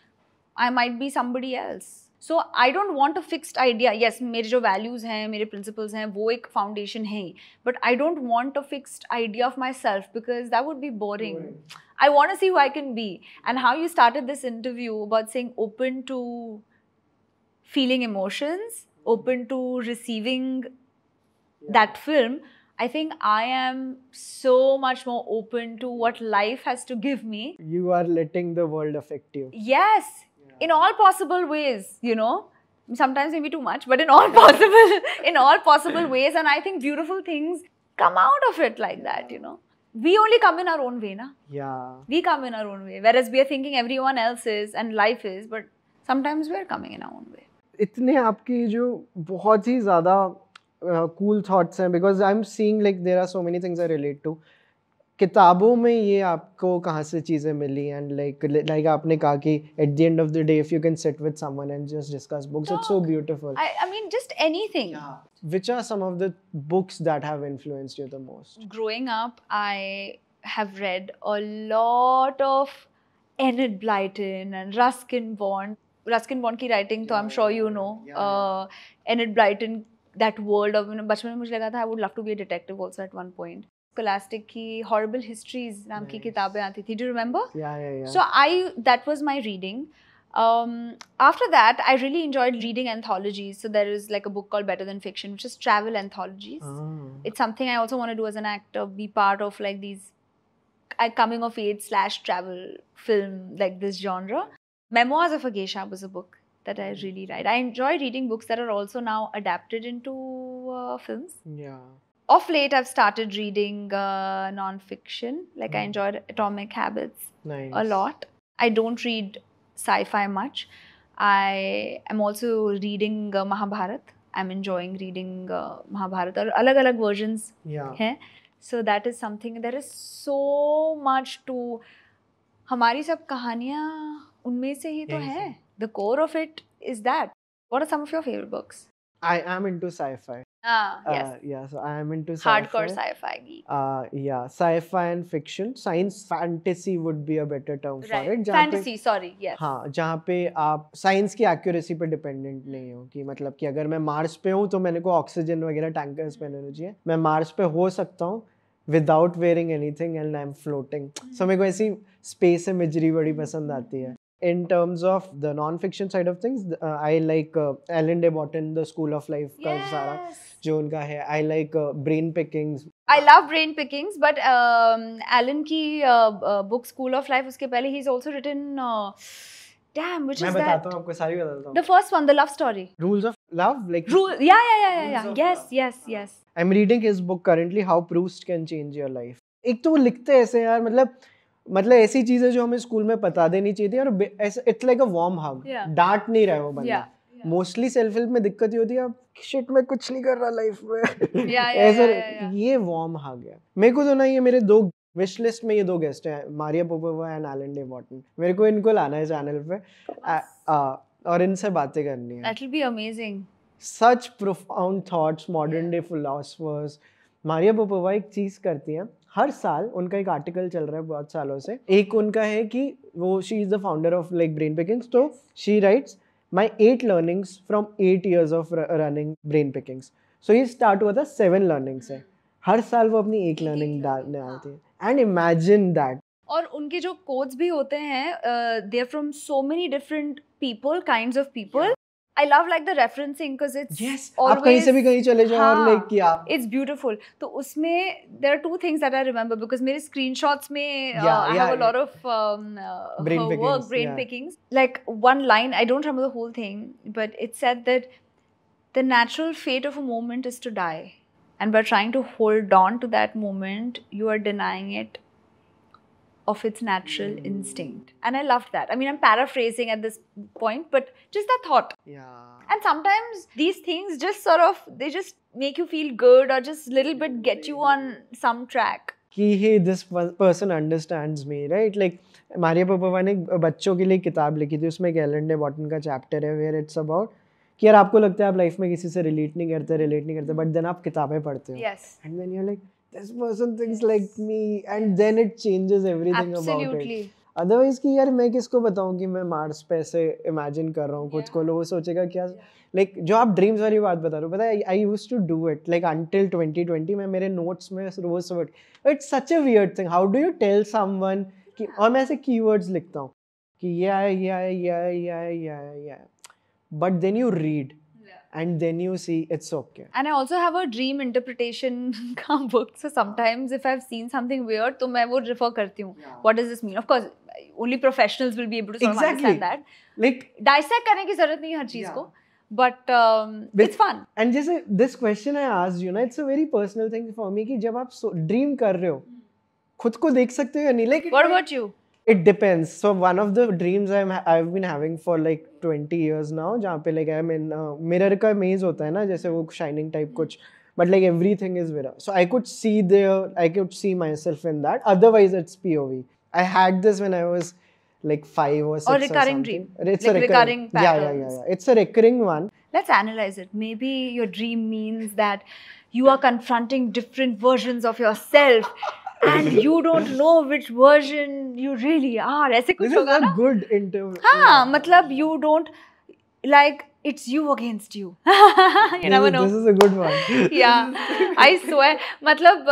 I might be somebody else. So I don't want a fixed idea. Yes, मेरे जो values हैं, मेरे principles हैं, वो एक foundation है. But I don't want a fixed idea of myself because that would be boring. I want to see who I can be. And how you started this interview about saying open to feeling emotions, open to receiving that film, I think I am so much more open to what life has to give me. You are letting the world affect you. Yes, in all possible ways, you know. Sometimes maybe too much, but in all possible ways. And I think beautiful things come out of it like that, you know. We only come in our own way, na? Yeah. We come in our own way. Whereas we are thinking everyone else is and life is, but sometimes we are coming in our own way. इतने आपकी जो बहुत ही ज़्यादा cool thoughts हैं because I'm seeing like there are so many things I relate to. किताबों में ये आपको कहाँ से चीज़ें मिली and like आपने कहा कि at the end of the day if you can sit with someone and just discuss books, it's so beautiful. I mean just anything. Yeah. Which are some of the books that have influenced you the most? Growing up, I have read a lot of Enid Blyton and Ruskin Bond. Ruskin Bond की writing तो I'm sure you know. Enid Blyton, that world of, बचपन में मुझे लगा था I would love to be a detective also at one point. Scholastic की Horrible Histories नाम की किताबें आती थी. Do you remember? Yeah. So that was my reading. After that, I really enjoyed reading anthologies. So there is like a book called Better Than Fiction, which is travel anthologies. It's something I also want to do as an actor, be part of like these coming of age / travel film, like this genre. Memoirs of a Geisha was a book that I really read. I enjoy reading books that are also now adapted into films. Yeah. Of late, I've started reading non-fiction. Like I enjoyed Atomic Habits a lot. I don't read sci-fi much. I am also reading Mahabharat. I'm enjoying reading Mahabharat. और अलग-अलग versions हैं. So that is something. There is so much to. हमारी सब कहानियाँ उनमें से ही तो हैं. The core of it is that. What are some of your favorite books? I am into sci-fi. Yes. Yeah, so I am into sci-fi. Hardcore sci-fi geek. Yeah, sci-fi and fiction. Science fantasy would be a better term for it. Fantasy, sorry, yes. हाँ, जहाँ पे आप science की accuracy पे dependent नहीं हो कि मतलब कि अगर मैं मार्स पे हूँ तो मैंने को ऑक्सीजन वगैरह टैंकर्स पहनने चाहिए. मैं मार्स पे हो सकता हूँ without wearing anything and I'm floating. So मेरे को ऐसी space imagery बड़ी पसंद आती है. In terms of the non-fiction side of things, I like Alan de Botton, The School of Life का सारा जो उनका है. I like Brain Pickings. I love Brain Pickings, but Alan की book School of Life उसके पहले he's also written damn, which is that? मैं बताता हूँ आपको सारी बताता हूँ. The first one, the love story. Rules of Love, like. Yeah. Yes. I'm reading his book currently, How Proust Can Change Your Life. एक तो वो लिखते ऐसे यार मतलब ऐसी चीजें जो हमें स्कूल में पता देनी चाहिए थी और इट्स लाइक अ वार्म हग. डांट नहीं रहा वो बंदा. मोस्टली सेल्फ हेल्प में दिक्कत ये होती है, आप शिट में कुछ नहीं कर रहा लाइफ में. ऐसा ये वार्म हग है. मेरे को तो ना ये मेरे दो विश लिस्ट में ये दो गेस्ट हैं, Maria Popova and Alan de Botton. मेरे को इनको लाना है चैनल पे और इनसे बातें करनी है. That will be amazing. Such profound thoughts, modern day philosophers. Maria Popova एक चीज करती हैं हर साल. उनका एक आर्टिकल चल रहा है बहुत सालों से. एक उनका है कि वो she is the founder of like Brain Pickings. तो she writes my 8 learnings from 8 years of running brain pickings. So ये स्टार्ट हुआ था 7 learnings से. हर साल वो अपनी एक लर्निंग डालने आती है. And imagine that. और उनके जो कोड्स भी होते हैं they are from so many different people, kinds of people. I love like the referencing because it's always. आप कहीं से भी कहीं चले जाओ और like क्या. It's beautiful. तो उसमें there are 2 things that I remember because मेरे screenshots में I have a lot of brain pickings. Like one line, I don't remember the whole thing, but it said that the natural fate of a moment is to die, and by trying to hold on to that moment, you are denying it of its natural instinct. And I loved that. I mean, I'm paraphrasing at this point, but just that thought. Yeah. And sometimes these things just sort of, they just make you feel good or just little bit get you on some track. कि hey, this person understands me, right? Like Maria Popova ने बच्चों के लिए किताब लिखी थी. उसमें एक एलन डे बॉटन का चैप्टर है where it's about कि यार आपको लगता है आप लाइफ में किसी से रिलेट नहीं करते, बट देन आप किताबें पढ़ते हो. Yes. And then you're like, this person thinks like me, and then it changes everything about it. Otherwise कि यार मैं किसको बताऊँ कि मैं मार्स पे ऐसे इमेजिन कर रहा हूँ खुद को. लोग सोचेगा क्या like जो आप ड्रीम्स वाली बात बता रहे हो, पता है I used to do it like until 2020 में मेरे नोट्स में रोज word. It's such a weird thing. How do you tell someone कि और मैं ऐसे keywords लिखता हूँ कि yeah, but then you read. And then you see it's okay. And I also have a dream interpretation book. So sometimes if I've seen something weird, तो मैं वो refer करती हूँ. What does this mean? Of course, only professionals will be able to sort of understand that. Like dissect करने की जरूरत नहीं है हर चीज को. But it's fun. And जैसे this question I asked you, ना, it's a very personal thing for me कि जब आप dream कर रहे हो, खुद को देख सकते हो या नहीं? Like what about you? It depends. So one of the dreams I've been having for like 20 years now, जहाँ पे like I'm in mirror का maze होता है ना, जैसे वो shining type कुछ, but like everything is mirror. So I could see myself in that. Otherwise it's POV. I had this when I was like 5 or 6 or recurring something. Dream. It's like a recurring patterns. Yeah. It's a recurring one. Let's analyze it. Maybe your dream means that you are confronting different versions of yourself. And you don't know which version you really are. ऐसे कुछ होगा ना? This is a good interview. हाँ, मतलब you don't like it's you against you. You never know. This is a good one. Yeah, I swear. मतलब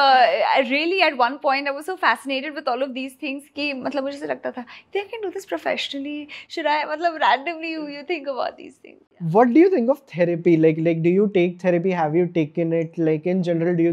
really at one point I was so fascinated with all of these things कि मतलब मुझे ऐसा लगता था they can do this professionally. Should I? मतलब randomly you think about these things. Yeah. What do you think of therapy? Like do you take therapy? Have you taken it? Like in general, do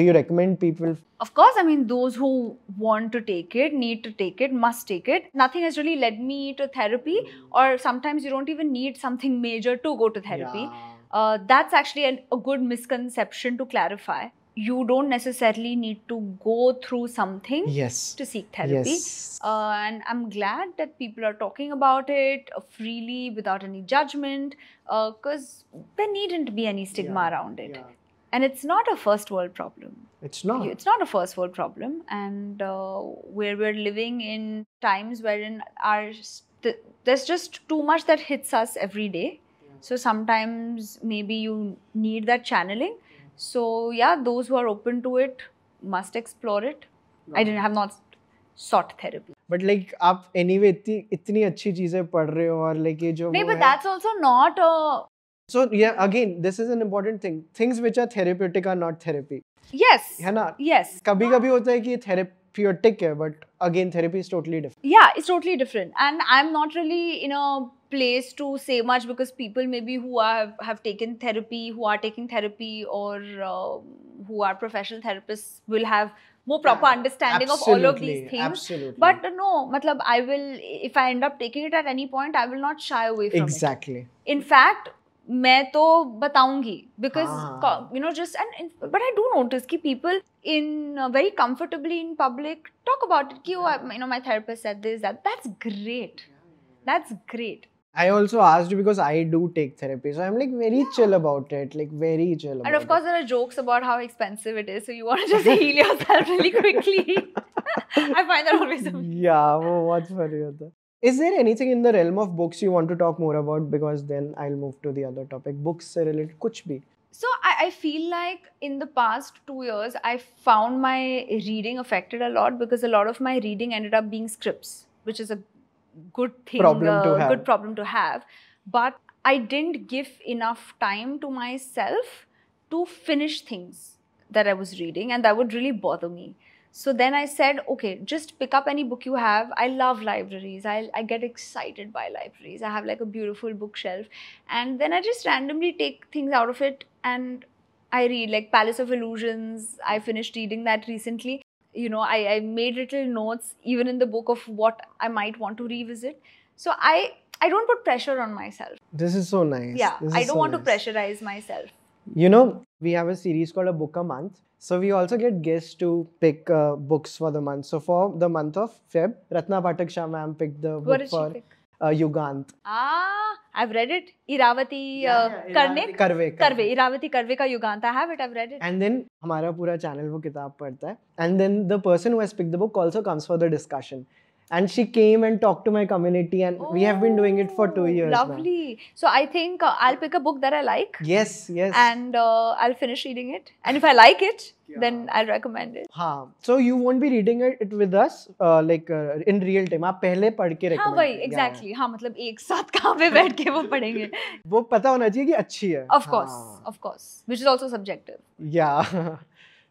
you recommend people? Of course, I mean those who want to take it, need to take it, must take it. Nothing has really led me to therapy, or sometimes you don't even need something major to go to therapy. Yeah. That's actually a good misconception to clarify. you don't necessarily need to go through something Yes. to seek therapy. Yes. And I'm glad that people are talking about it freely without any judgment, because there needn't be any stigma around it. Yeah. And it's not a first world problem. It's not. It's not a first world problem. And where we're living in times wherein there's just too much that hits us every day. So sometimes maybe you need that channeling. So yeah, those who are open to it must explore it. I have not sought therapy. But like आप anyway इतनी अच्छी चीजें पढ़ रहे हो और like ये जो No, but that's also not a... So yeah, again, this is an important thing. Things which are therapeutic are not therapy. Yes. है ना? Yes. कभी-कभी होता है कि ये therapeutic है, but again, therapy is totally different. Yeah, it's totally different. And I'm not really in a place to say much, because people maybe who have taken therapy, who are taking therapy, or who are professional therapists will have more proper understanding of all of these things. Absolutely. But no, matlab, I will, if I end up taking it at any point, I will not shy away from it. Exactly. In fact, मैं तो बताऊंगी, because you know, just but I do notice कि people in very comfortably in public talk about it कि oh, you know, my therapist said this, that. That's great. That's great. I also asked you because I do take therapy, so I'm like very chill about it, like very chill about it. And of course there are jokes about how expensive it is, so you want to just heal yourself really quickly. I find that always amusing. Yeah, वो बहुत funny होता है. Is there anything in the realm of books you want to talk more about? Because then I'll move to the other topic. Books से related कुछ भी. So I feel like in the past 2 years, I found my reading affected a lot, because a lot of my reading ended up being scripts, which is a good thing, good problem to have. But I didn't give enough time to myself to finish things that I was reading, and that would really bother me. So then I said, okay, just pick up any book you have. I love libraries. I get excited by libraries. I have like a beautiful bookshelf. And then I just randomly take things out of it and I read, like Palace of Illusions. I finished reading that recently. You know, I made little notes even in the book of what I might want to revisit. So I don't put pressure on myself. This is so nice. Yeah, I don't want to pressurize myself. You know, we have a series called A Book a Month. So we also get guests to pick books for the month. So for the month of Feb, Ratna Pathak Shah ma'am picked the book for Yugant. I've read it. Iravati Karve. Iravati Karve ka Yugant. I have it. I've read it. And then हमारा पूरा channel वो किताब पढ़ता है. And then the person who has picked the book also comes for the discussion. And she came and talked to my community, and we have been doing it for 2 years lovely. Now. So I think I'll pick a book that I like. Yes. And I'll finish reading it. And if I like it, then I'll recommend it. हाँ. So you won't be reading it with us in real time. आप पहले पढ़ के recommend. हाँ भाई, exactly. हाँ मतलब एक साथ कहाँ पे बैठ के वो पढ़ेंगे. वो पता होना चाहिए कि अच्छी है. Of course. Which is also subjective. Yeah.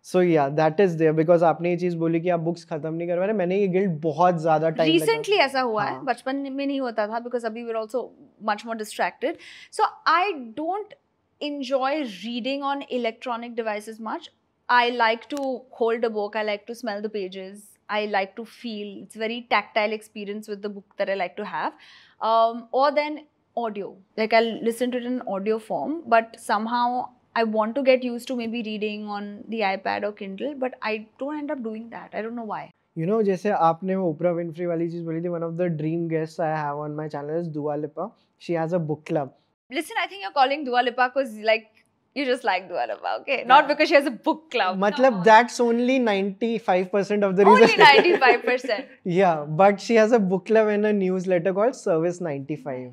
So yeah, that is there, because आपने ये चीज बोली कि आप बुक्स खत्म नहीं करवा रहे. मैंने ये गिल्ट बहुत ज्यादा टाइम रिसेंटली ऐसा हुआ है, बचपन में नहीं होता था, because अभी we're also much more distracted. So I don't enjoy reading on electronic devices much. I like to hold a book. I like to smell the pages. I like to feel. It's a very tactile experience with the book that I like to have. Or then audio. Like I'll listen to it in audio form, but somehow I want to get used to maybe reading on the iPad or Kindle, but I don't end up doing that. I don't know why. You know, जैसे आपने वो Oprah Winfrey वाली चीज बोली थी, one of the dream guests I have on my channel is Dua Lipa. She has a book club. Listen, I think you're calling Dua Lipa because like you just like Dua Lipa, okay? Yeah. Not because she has a book club. Matlab, that's only 95% of the reason. Only 95%. Yeah, but she has a book club and a newsletter called Service 95.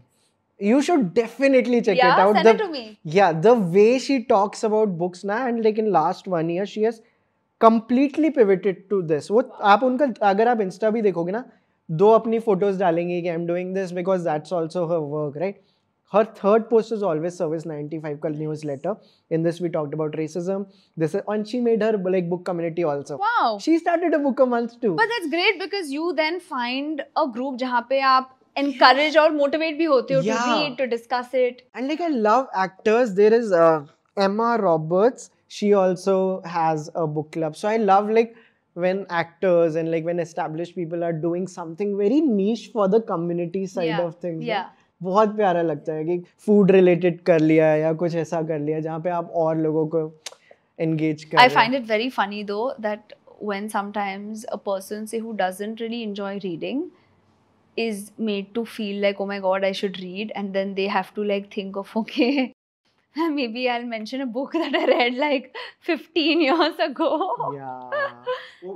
You should definitely check it out. Send it to me. Yeah, the way she talks about books now, and like in last 1 year, she has completely pivoted to this. वो आप उनका अगर आप Insta भी देखोगे ना, 2 अपनी photos डालेंगे कि I'm doing this because that's also her work, right? Her third post is always Service 95 का newsletter. In this we talked about racism. And she made her like book community also. Wow. She started a book a month too. But that's great because you then find a group जहाँ पे आप encourage or motivate भी होते हो to read, to discuss it. And like I love actors. There is Emma Roberts. She also has a book club. So I love like when actors and like when established people are doing something very niche for the community side of things. Yeah. बहुत प्यारा लगता है कि food related कर लिया या कुछ ऐसा कर लिया जहाँ पे आप और लोगों को engage कर I रहे find it very funny though that when sometimes a person say who doesn't really enjoy reading is made to feel like, oh my god, I should read, and then they have to like think of, okay, maybe I'll mention a book that I read like 15 years ago. Yeah.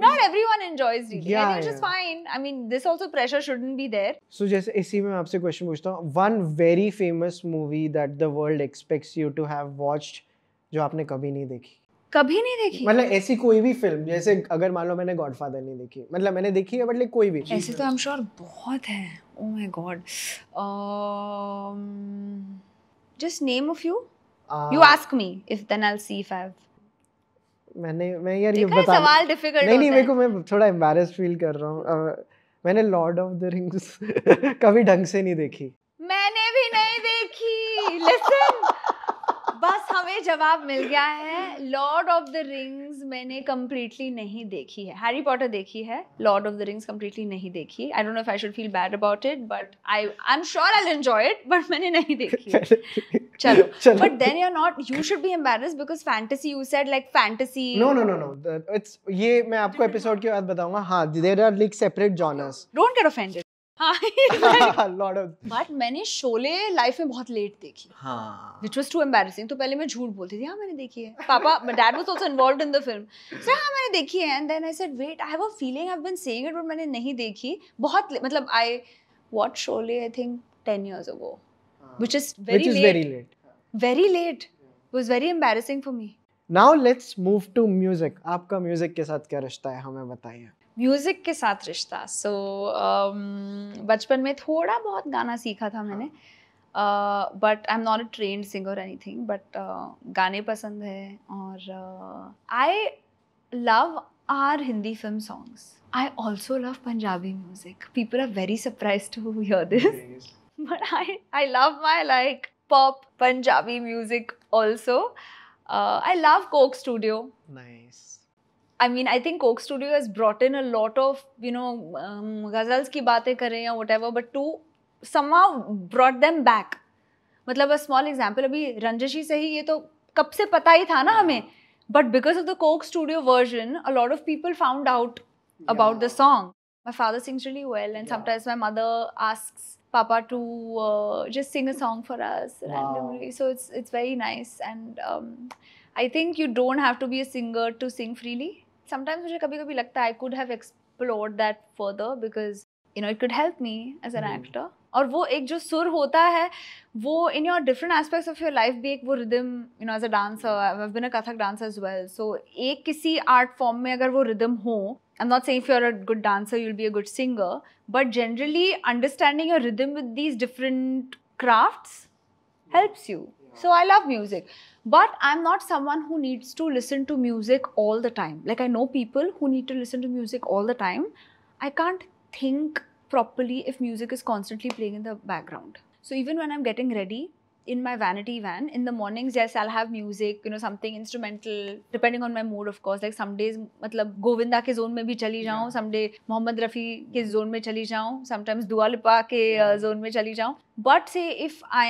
Not everyone enjoys reading. Yeah, I think it's just yeah. fine. I mean, this also pressure shouldn't be there. So जैसे इसी में मैं आपसे question पूछता हूँ, one very famous movie that the world expects you to have watched जो आपने कभी नहीं देखी. कभी नहीं देखी. मतलब ऐसी कोई भी फिल्म, जैसे अगर मान लो मैंने गॉडफादर नहीं देखी, मतलब मैंने देखी है बट लाइक कोई भी. ऐसे तो I'm sure बहुत है. Oh my god. Just name a few. You ask me, if then I'll see if I've. मैं यार ये बता. सवाल difficult होता है. नहीं मेरे को मैं थोड़ा embarrassed feel कर रहा हूँ. मैंने लॉर्ड ऑफ द रिंग्स कभी ढंग से नहीं देखी. मैंने भी नहीं देखी. Listen. बस हमें जवाब मिल गया है. लॉर्ड ऑफ द रिंग्स मैंने completely नहीं देखी है. हैरी पॉटर देखी है. Lord of the rings completely नहीं देखी. I don't know if I should feel bad about it, but I'm sure I'll enjoy it. But मैंने नहीं देखी है. चलो. But then you're not. You should be embarrassed because fantasy. You said like fantasy. No. It's ये मैं आपको episode के बाद बताऊंगा. हाँ, there are like separate genres. Don't get offended. Lot of. But मैंने शोले लाइफ में बहुत लेट देखी. हाँ. Which was too embarrassing. तो पहले मैं झूठ बोलती थी. हाँ मैंने देखी है. पापा, my dad was also involved in the film. So हाँ मैंने देखी है. And then I said, wait, I have a feeling I've been saying it, but मैंने नहीं देखी. बहुत मतलब I watched Sholay I think 10 years ago, which is very late. Very late. It was very embarrassing for me. Now let's move to music. आपका music के साथ क्या रिश्ता है, हमें बताइए. म्यूजिक के साथ रिश्ता. So बचपन में थोड़ा बहुत गाना सीखा था मैंने. But I'm not a trained singer or anything. But गाने पसंद है और I love our Hindi film songs. I also love Punjabi music. People are very surprised to hear this. But I love my like pop Punjabi music also. I love Coke Studio. Nice. I mean, I think Coke Studio has brought in a lot of, ghazals की बातें करें या whatever, but to somehow brought them back. मतलब a small example, अभी रंजशी से ही ये तो कब से पता ही था ना हमें, but because of the Coke Studio version, a lot of people found out about the song. My father sings really well, and sometimes my mother asks Papa to just sing a song for us randomly. So it's very nice, and I think you don't have to be a singer to sing freely. Sometimes मुझे कभी-कभी लगता है I could have explored that further because it could help me as an actor. और वो एक जो सुर होता है वो in your different aspects of your life भी एक वो rhythm, as a dancer, I've been a Kathak dancer as well. So एक किसी art form में अगर वो rhythm हो, I'm not saying if you're a good dancer you'll be a good singer, but generally understanding your rhythm with these different crafts helps you. So I love music. But I'm not someone who needs to listen to music all the time. Like I know people who need to listen to music all the time. I can't think properly if music is constantly playing in the background. So even when I'm getting ready in my vanity van, in the mornings, yes, I'll have music, something instrumental, depending on my mood, of course. Like some days, मतलब गोविंदा के zone में भी चली जाऊँ, some day Mohammad Rafi के zone में चली जाऊँ, sometimes दुआ लिपा के zone में चली जाऊँ. But say if I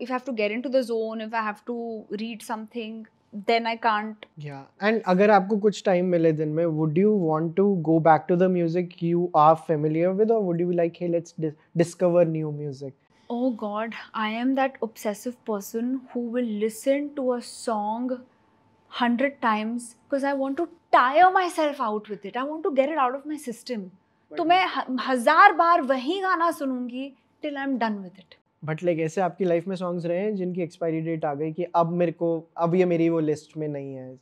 have to get into the zone, if I have to read something, then I can't. Yeah, and अगर आपको कुछ time मिले दिन में, would you want to go back to the music you are familiar with, or would you be like, hey, let's discover new music? Oh God, I am that obsessive person who will listen to a song 100 times because I want to tire myself out with it. I want to get it out of my system. तो मैं 1000 बार वही गाना सुनूंगी till I'm done with it. But like ऐसे आपकी life में songs रहे हैं जिनकी expiry date आ गई कि अब ये मेरी वो list में नहीं है.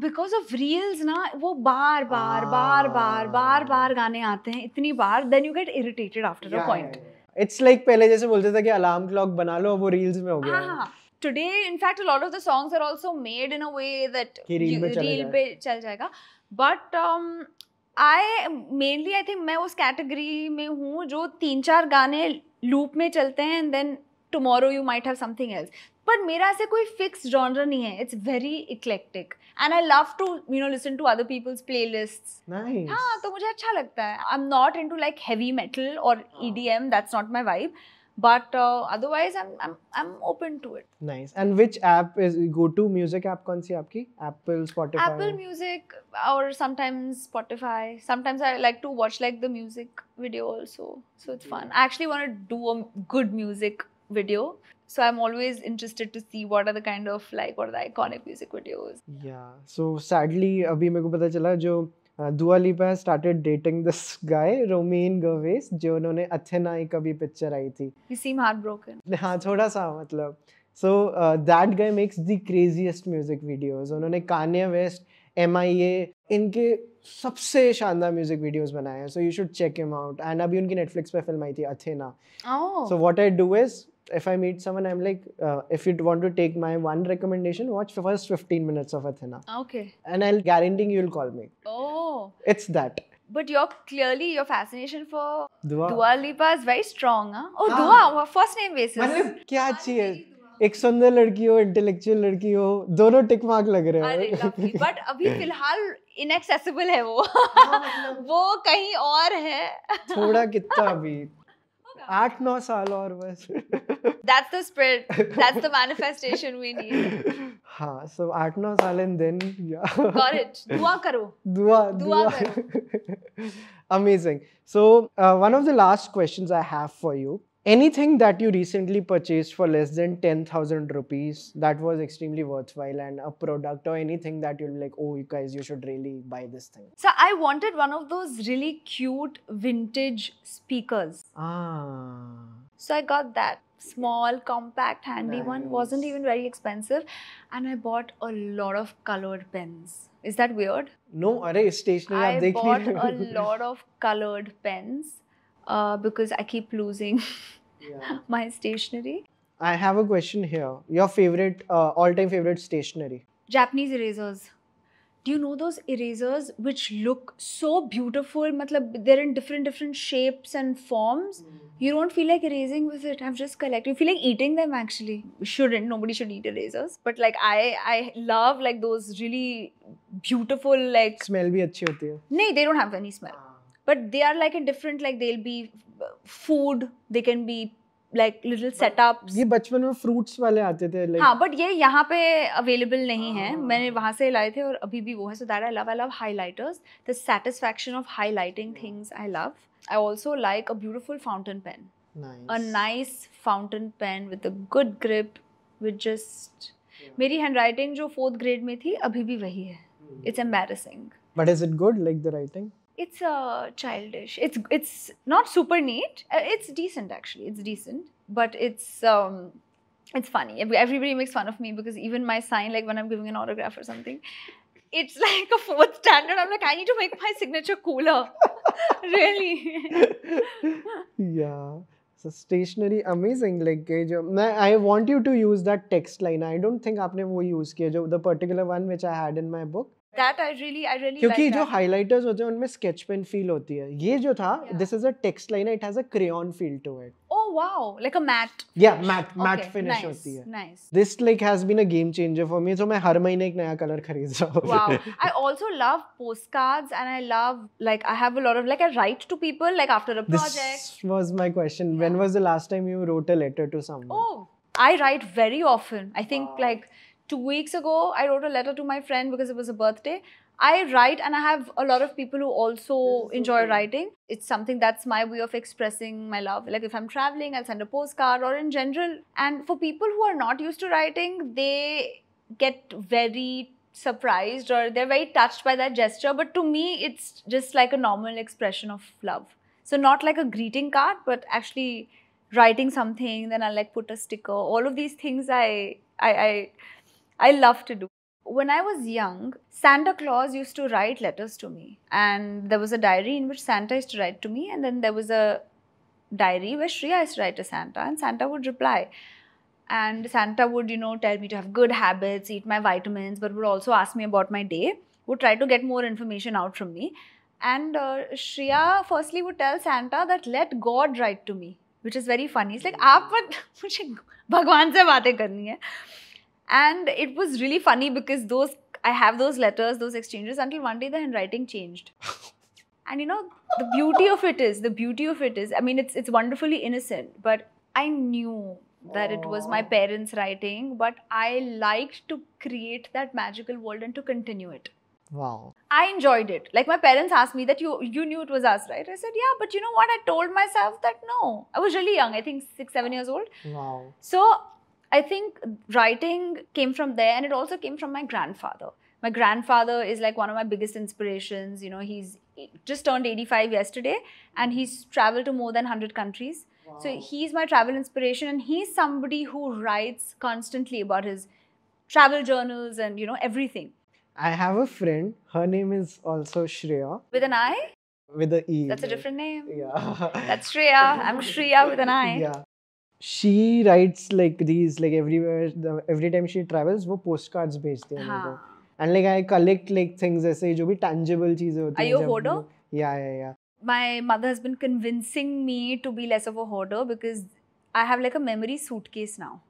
Because of reels ना वो बार बार गाने आते हैं इतनी बार, then you get irritated after a point. It's like पहले जैसे बोलते थे कि अलार्म क्लॉक बना लो, वो रील्स में हो गया. Today, in fact, a lot of the songs are also made in a way that reel पे चल जाएगा. But I think मैं उस category में हूँ जो 3-4 गाने loop में चलते हैं and then tomorrow you might have something else. But मेरा ऐसे कोई fixed genre नहीं है. It's very eclectic. And I love to, listen to other people's playlists. Nice. हाँ, तो मुझे अच्छा लगता है. I'm not into like heavy metal or EDM. That's not my vibe. But otherwise, I'm open to it. Nice. And which app is go-to music app? कौन सी आपकी? Apple, Spotify. Apple Music or sometimes Spotify. Sometimes I like to watch like the music video also, so it's fun. I actually want to do a good music video, so I'm always interested to see what are the kind of like what are the iconic music videos. Yeah. So sadly, अभी मेरे को पता चला जो Dua Lipa has started dating this guy, Romain Gavez, जो उन्होंने Athena एक अभी पिक्चर आई थी. You seem heartbroken. हाँ थोड़ा सा मतलब. So that guy makes the craziest music videos. उन्होंने Kanye West, MIA, इनके सबसे शानदार music videos बनाए हैं. So you should check him out. And अभी उनकी Netflix पे फिल्म आई थी Athena. Oh. So what I do is, if I meet someone, I'm like, if you want to take my one recommendation, watch the first 15 minutes of Athena. Okay. And I'll guarantee you'll call me. Oh. It's that. But your fascination for Dua. Dua Lipa is very strong, huh? Oh, Dua, first name basis. मतलब क्या चाहिए? एक सुंदर लड़की हो, intellectual लड़की हो, दोनों टिक मार्क लग रहे हैं. अरे lovely. But अभी फिलहाल inaccessible है वो. वो कहीं और है. थोड़ा कितना अभी 8-9 साल और बस. That's the spirit. That's the manifestation we need. हाँ, so 8-9 साल and then yeah. Got it. दुआ करो. Dua करो. Amazing. So one of the last questions I have for you. Anything that you recently purchased for less than 10,000 rupees that was extremely worthwhile, and a product or anything that you'll be like, oh, you guys, you should really buy this thing. So I wanted one of those really cute vintage speakers. So I got that small, compact, handy one. Wasn't even very expensive. And I bought a lot of colored pens. Is that weird? No, array stationery. I bought a lot of colored pens because I keep losing my stationery. I have a question here. Your favorite, all-time favorite stationery? Japanese erasers. Do you know those erasers which look so beautiful? Matlab, they're in different shapes and forms. You don't feel like erasing with it. I've just collected. You feel like eating them actually. Shouldn't. Nobody should eat erasers. But like I love like those really beautiful like. Smell bhi achhi hoti hai. No, they don't have any smell. But they are like a different like they'll be food. They can be like little setups. ये बचपन में fruits वाले आते थे like. हाँ, but ये यहाँ पे available नहीं है. मैंने वहाँ से लाए थे और अभी भी वो है. So that I love highlighters. The satisfaction of highlighting things I love. I also like a beautiful fountain pen. Nice. A nice fountain pen with a good grip, with just. मेरी handwriting जो 4th grade में थी अभी भी वही है. It's embarrassing. But is it good, like the writing? It's childish. It's not super neat. It's decent actually. It's decent, but it's funny. Everybody makes fun of me because even my sign, like when I'm giving an autograph or something, it's like a 4th standard. I'm like, I need to make my signature cooler. Really. Yeah. So stationery, amazing. Like I want you to use that text line. I don't think आपने वो use किया the particular one which I had in my book. That I really क्योंकि like जो that. highlighters होते हैं उनमें sketch pen feel होती है. ये जो था, this is a text liner. It has a crayon feel to it. Oh wow, like a matte. Yeah, matte Okay, finish nice, होती है. Nice. This like has been a game changer for me. So मैं हर महीने एक नया color खरीद रहा हूँ. Wow. I also love postcards and I love like I have a lot of like I write to people like after a project. This was my question. When was the last time you wrote a letter to someone? Oh, I write very often. I think like 2 weeks ago, I wrote a letter to my friend because it was a birthday. I write and I have a lot of people who also enjoy writing. It's something that's my way of expressing my love. Like if I'm traveling, I'll send a postcard or in general. And for people who are not used to writing, they get very surprised or they're very touched by that gesture. But to me, it's just like a normal expression of love. So not like a greeting card, but actually writing something, then I'll like put a sticker. All of these things I love to do. When I was young, Santa Claus used to write letters to me. And there was a diary in which Santa used to write to me. And then there was a diary where Shriya used to write to Santa. And Santa would reply. And Santa would, tell me to have good habits, eat my vitamins, but would also ask me about my day. Would try to get more information out from me. And Shriya firstly would tell Santa that let God write to me. Which is very funny. It's like, आप मत मुझे भगवान से बातें करनी है. And it was really funny because I have those letters, those exchanges until one day the handwriting changed. And the beauty of it is, I mean, it's wonderfully innocent, but I knew that it was my parents' writing, but I liked to create that magical world and to continue it. Wow. I enjoyed it. Like my parents asked me that you knew it was us, right? I said, yeah, but you know what? I told myself that no. I was really young, I think 6, 7 years old. Wow. So I think writing came from there, and it also came from my grandfather. My grandfather is like one of my biggest inspirations. You know, he's just turned 85 yesterday, and he's traveled to more than 100 countries. Wow. So he's my travel inspiration, and he's somebody who writes constantly about his travel journals and, you know, everything. I have a friend. Her name is also Shriya. With an I? With an E. That's a different name. Yeah. That's Shriya. I'm Shriya with an I. Yeah. She writes like these, like everywhere, every time she travels, वो postcards भेजती है मेरे को. And like I collect like things ऐसे जो भी tangible चीजें होती हैं. Are you a hoarder? Yeah. My mother has been convincing me to be less of a hoarder because I have like a memory suitcase now.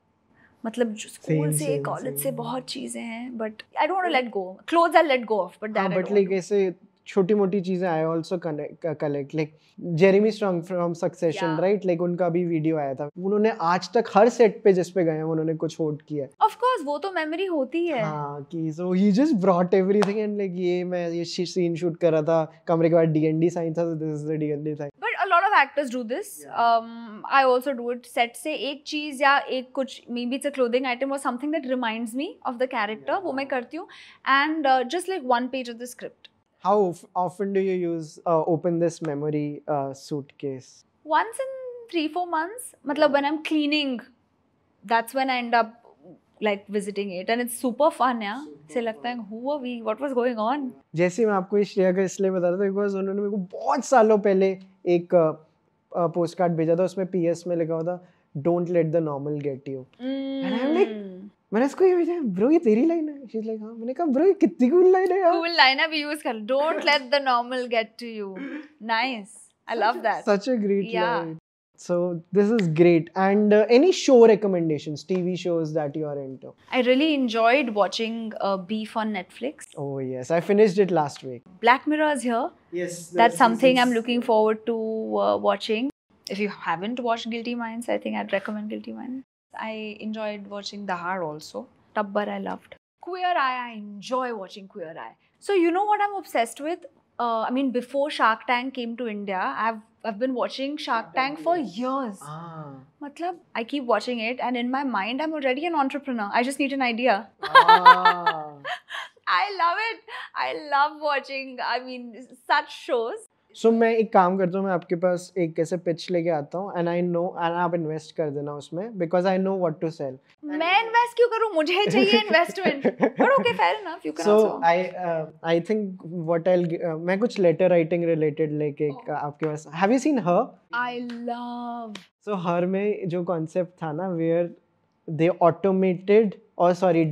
मतलब school से college से बहुत चीजें हैं, but I don't want to let go. Clothes I'll let go of, but that I don't. But like ऐसे छोटी मोटी चीजें I also collect like Jeremy Strong from Succession, right? Like उनका भी वीडियो आया था. उन्होंने आज तक हर सेट पे जिस पे गए हैं उन्होंने कुछ होल्ड किया है. Of course, वो तो मेमोरी होती है. हाँ कि so he just brought everything and like ये सीन शूट कर रहा था, कमरे के बाद D&D साइन था, so this is the D&D sign. But a lot of actors do this. I also do it. Set से एक चीज या एक कुछ, maybe it's a clothing item or something that reminds me of the character, वो मैं करती हूँ, and just like one page of the script. How often do you use open this memory suitcase? Once in 3-4 months. मतलब when I'm cleaning, that's when I end up like visiting it, and it's super fun, yeah. से लगता है who are we? What was going on? जैसे मैं आपको श्रेया का इसलिए बता रहा था because उन्होंने मेरे को बहुत सालों पहले एक पोस्ट कार्ड भेजा था, उसमें PS में लिखा हुआ था Don't let the normal get you. And I'm like, मैंने इसको ये भेजा, bro ये तेरी लाइन है. She's like, हाँ. मैंने कहा bro ये कितनी cool लाइन है यार. Cool line है, we use कर. Don't let the normal get to you. Nice. I love that. Such a great line. So this is great. And any show recommendations, TV shows that you are into? I really enjoyed watching Beef on Netflix. Oh yes, I finished it last week. Black Mirror is here. Yes. That's something I'm looking forward to watching. If you haven't watched Guilty Minds, I think I'd recommend Guilty Minds. I enjoyed watching Dahar also. Tabbar I loved. Queer Eye, I enjoy watching Queer Eye. So you know what I'm obsessed with? I mean, before Shark Tank came to India, I've been watching Shark Tank for years. Matlab, I keep watching it, and in my mind, I'm already an entrepreneur. I just need an idea. I love it. I love watching, I mean, such shows. So मैं एक काम करता हूँ, मैं आपके पास एक ऐसे pitch लेके आता हूँ, and I know, and आप invest कर देना उसमें, because I know what to sell. मैं invest क्यों करूँ? मुझे चाहिए investment. But okay, fair enough. You can also. So I think what I'll मैं कुछ letter writing related like एक आपके पास. Have you seen Her? I love. So Her में जो concept था ना, where they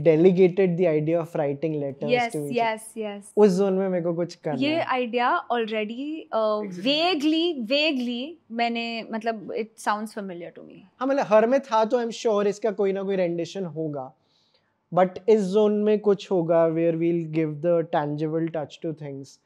delegated the idea of writing letters to each other. Yes. उस zone में मेरे को कुछ करना ये है. idea already vaguely मैंने मतलब it sounds familiar to me. हाँ मतलब Her में था तो I'm sure इसका कोई ना कोई rendition होगा. But इस zone में कुछ होगा where we'll give the tangible touch to things.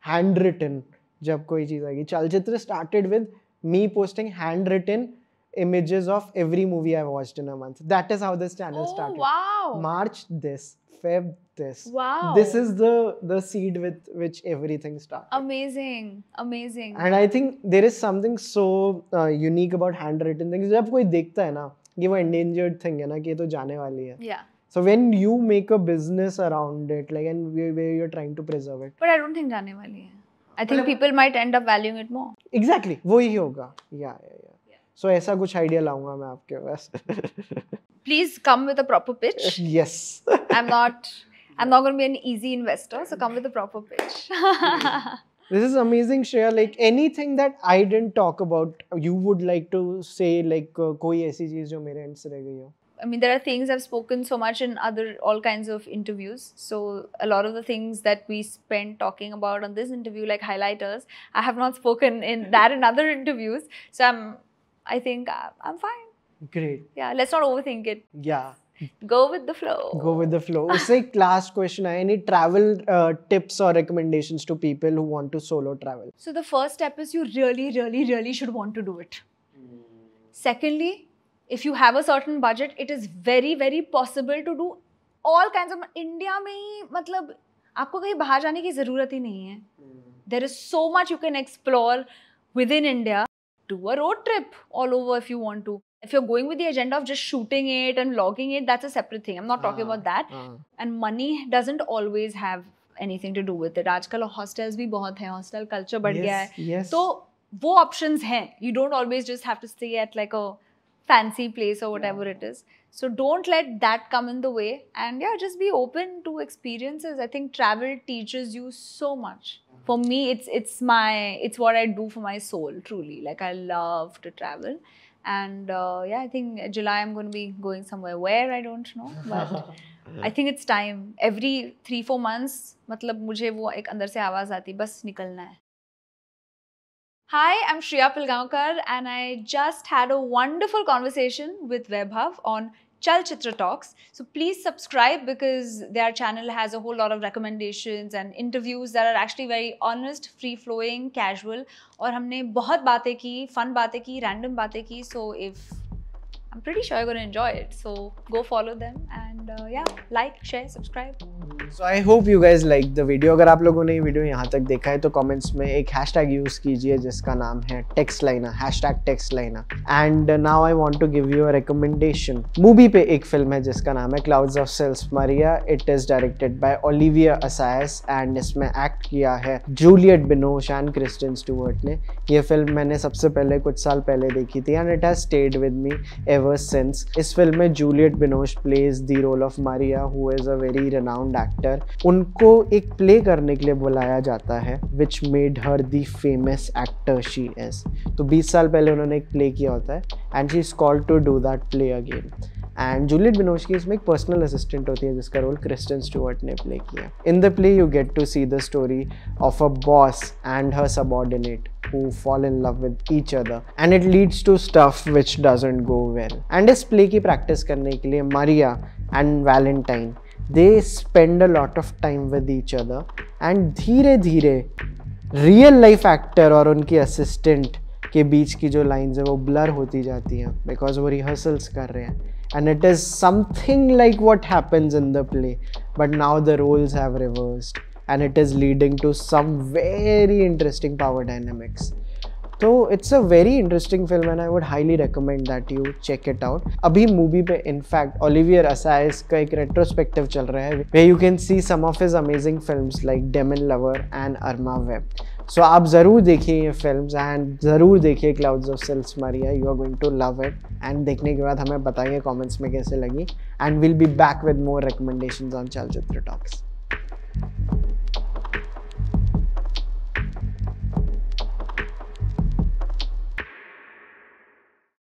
Handwritten जब कोई चीज़ आएगी. चलचित्र started with me posting handwritten images of every movie I watched in a month. That is how this channel started. Wow. March this, Feb this. Wow. This is the seed with which everything started. Amazing. And I think there is something so unique about handwritten things. जब कोई देखता है ना, ये वो endangered thing है ना कि ये तो जाने वाली है. Yeah. So when you make a business around it, like and where you're trying to preserve it. But I don't think जाने वाली है. I think people might end up valuing it more. Exactly. वो ही होगा. Yeah. So ऐसा कुछ idea लाऊंगा मैं आपके पास. Please come with a proper pitch. Yes. I'm not going to be an easy investor, so come with a proper pitch. This is amazing, Shreya. Like anything that I didn't talk about, you would like to say like कोई ऐसी चीज जो मेरे end से रह गई हो. I mean, there are things I've spoken so much in all kinds of interviews. So a lot of the things that we spent talking about on this interview, like highlighters, I have not spoken in other interviews. So I think I'm fine. Great. Yeah, let's not overthink it. Yeah. Go with the flow. Go with the flow. It's like last question. Any travel tips or recommendations to people who want to solo travel? So the first step is you really should want to do it. Secondly, if you have a certain budget, it is very, very possible to do all kinds of. India में ही मतलब आपको कहीं बाहर जाने की ज़रूरत ही नहीं है. There is so much you can explore within India. Do a road trip all over if you want to. If you're going with the agenda of just shooting it and vlogging it, that's a separate thing. I'm not talking about that. And money doesn't always have anything to do with it. आजकल hostels भी बहुत हैं, hostel culture बढ़ गया है. तो वो options हैं. You don't always just have to stay at like a fancy place or whatever it is. So don't let that come in the way. And yeah, just be open to experiences. I think travel teaches you so much. For me, it's what I do for my soul, truly. Like I love to travel. And yeah, I think July I'm going to be going somewhere where I don't know, but I think it's time. Every 3-4 months, मतलब मुझे वो एक अंदर से आवाज आती, बस निकलना है. Hi, I'm Shriya Pilgaonkar, and I just had a wonderful conversation with Vaibhav on Chalchitra Talks. So please subscribe because their channel has a whole lot of recommendations and interviews that are actually very honest, free-flowing, casual. और हमने बहुत बातें की, fun बातें की, random बातें की. So I'm pretty sure you're going to enjoy it. So go follow them and yeah, like, share, subscribe. So I hope you guys liked the video. अगर आप लोगों ने ये वीडियो यहाँ तक देखा है तो कमेंट्स में एक हैशटैग यूज कीजिए जिसका नाम है Textliner, #Textliner. And now I want to give you a recommendation. Movie पे एक फिल्म है जिसका नाम है Clouds of Sils Maria. It is directed by Olivier Assayas and इसमें एक्ट किया है Juliette Binoche and Kristen Stewart ने. ये फिल्म मैंने सबसे पहले कुछ साल पहले देखी थी and it has stayed with me ever since. इस फिल्म में Juliette Binoche plays the role of Maria who is a very renowned actor. उनको एक प्ले करने के लिए बुलाया जाता है which made her the famous actor she is. तो 20 साल पहले उन्होंने एक प्ले किया होता है and she is called to do that play again. And Juliette Binoche की इसमें एक पर्सनल असिस्टेंट होती है जिसका रोल क्रिस्टियन स्टुअर्ट ने प्ले किया. In the play you get to see the story of a boss and her subordinate who fall in love with each other and it leads to stuff which doesn't go well. And इस play की practice करने के लिए Maria and Valentine they spend a lot of time with each other and धीरे धीरे real life actor और उनकी assistant के बीच की जो lines है वो blur होती जाती हैं because वो rehearsals कर रहे हैं. And it is something like what happens in the play but now the roles have reversed. And it is leading to some very interesting power dynamics. So it's a very interesting film and I would highly recommend that you check it out. अभी movie पे in fact Olivier Assayas का एक retrospective चल रहा है where you can see some of his amazing films like Demon Lover and Irma Web. So आप ज़रूर देखिए ये films and ज़रूर देखिए Clouds of Siल्समरिया. You are going to love it. And देखने के बाद हमें बताइए comments में कैसे लगी. And we'll be back with more recommendations on Chalchitra Talks.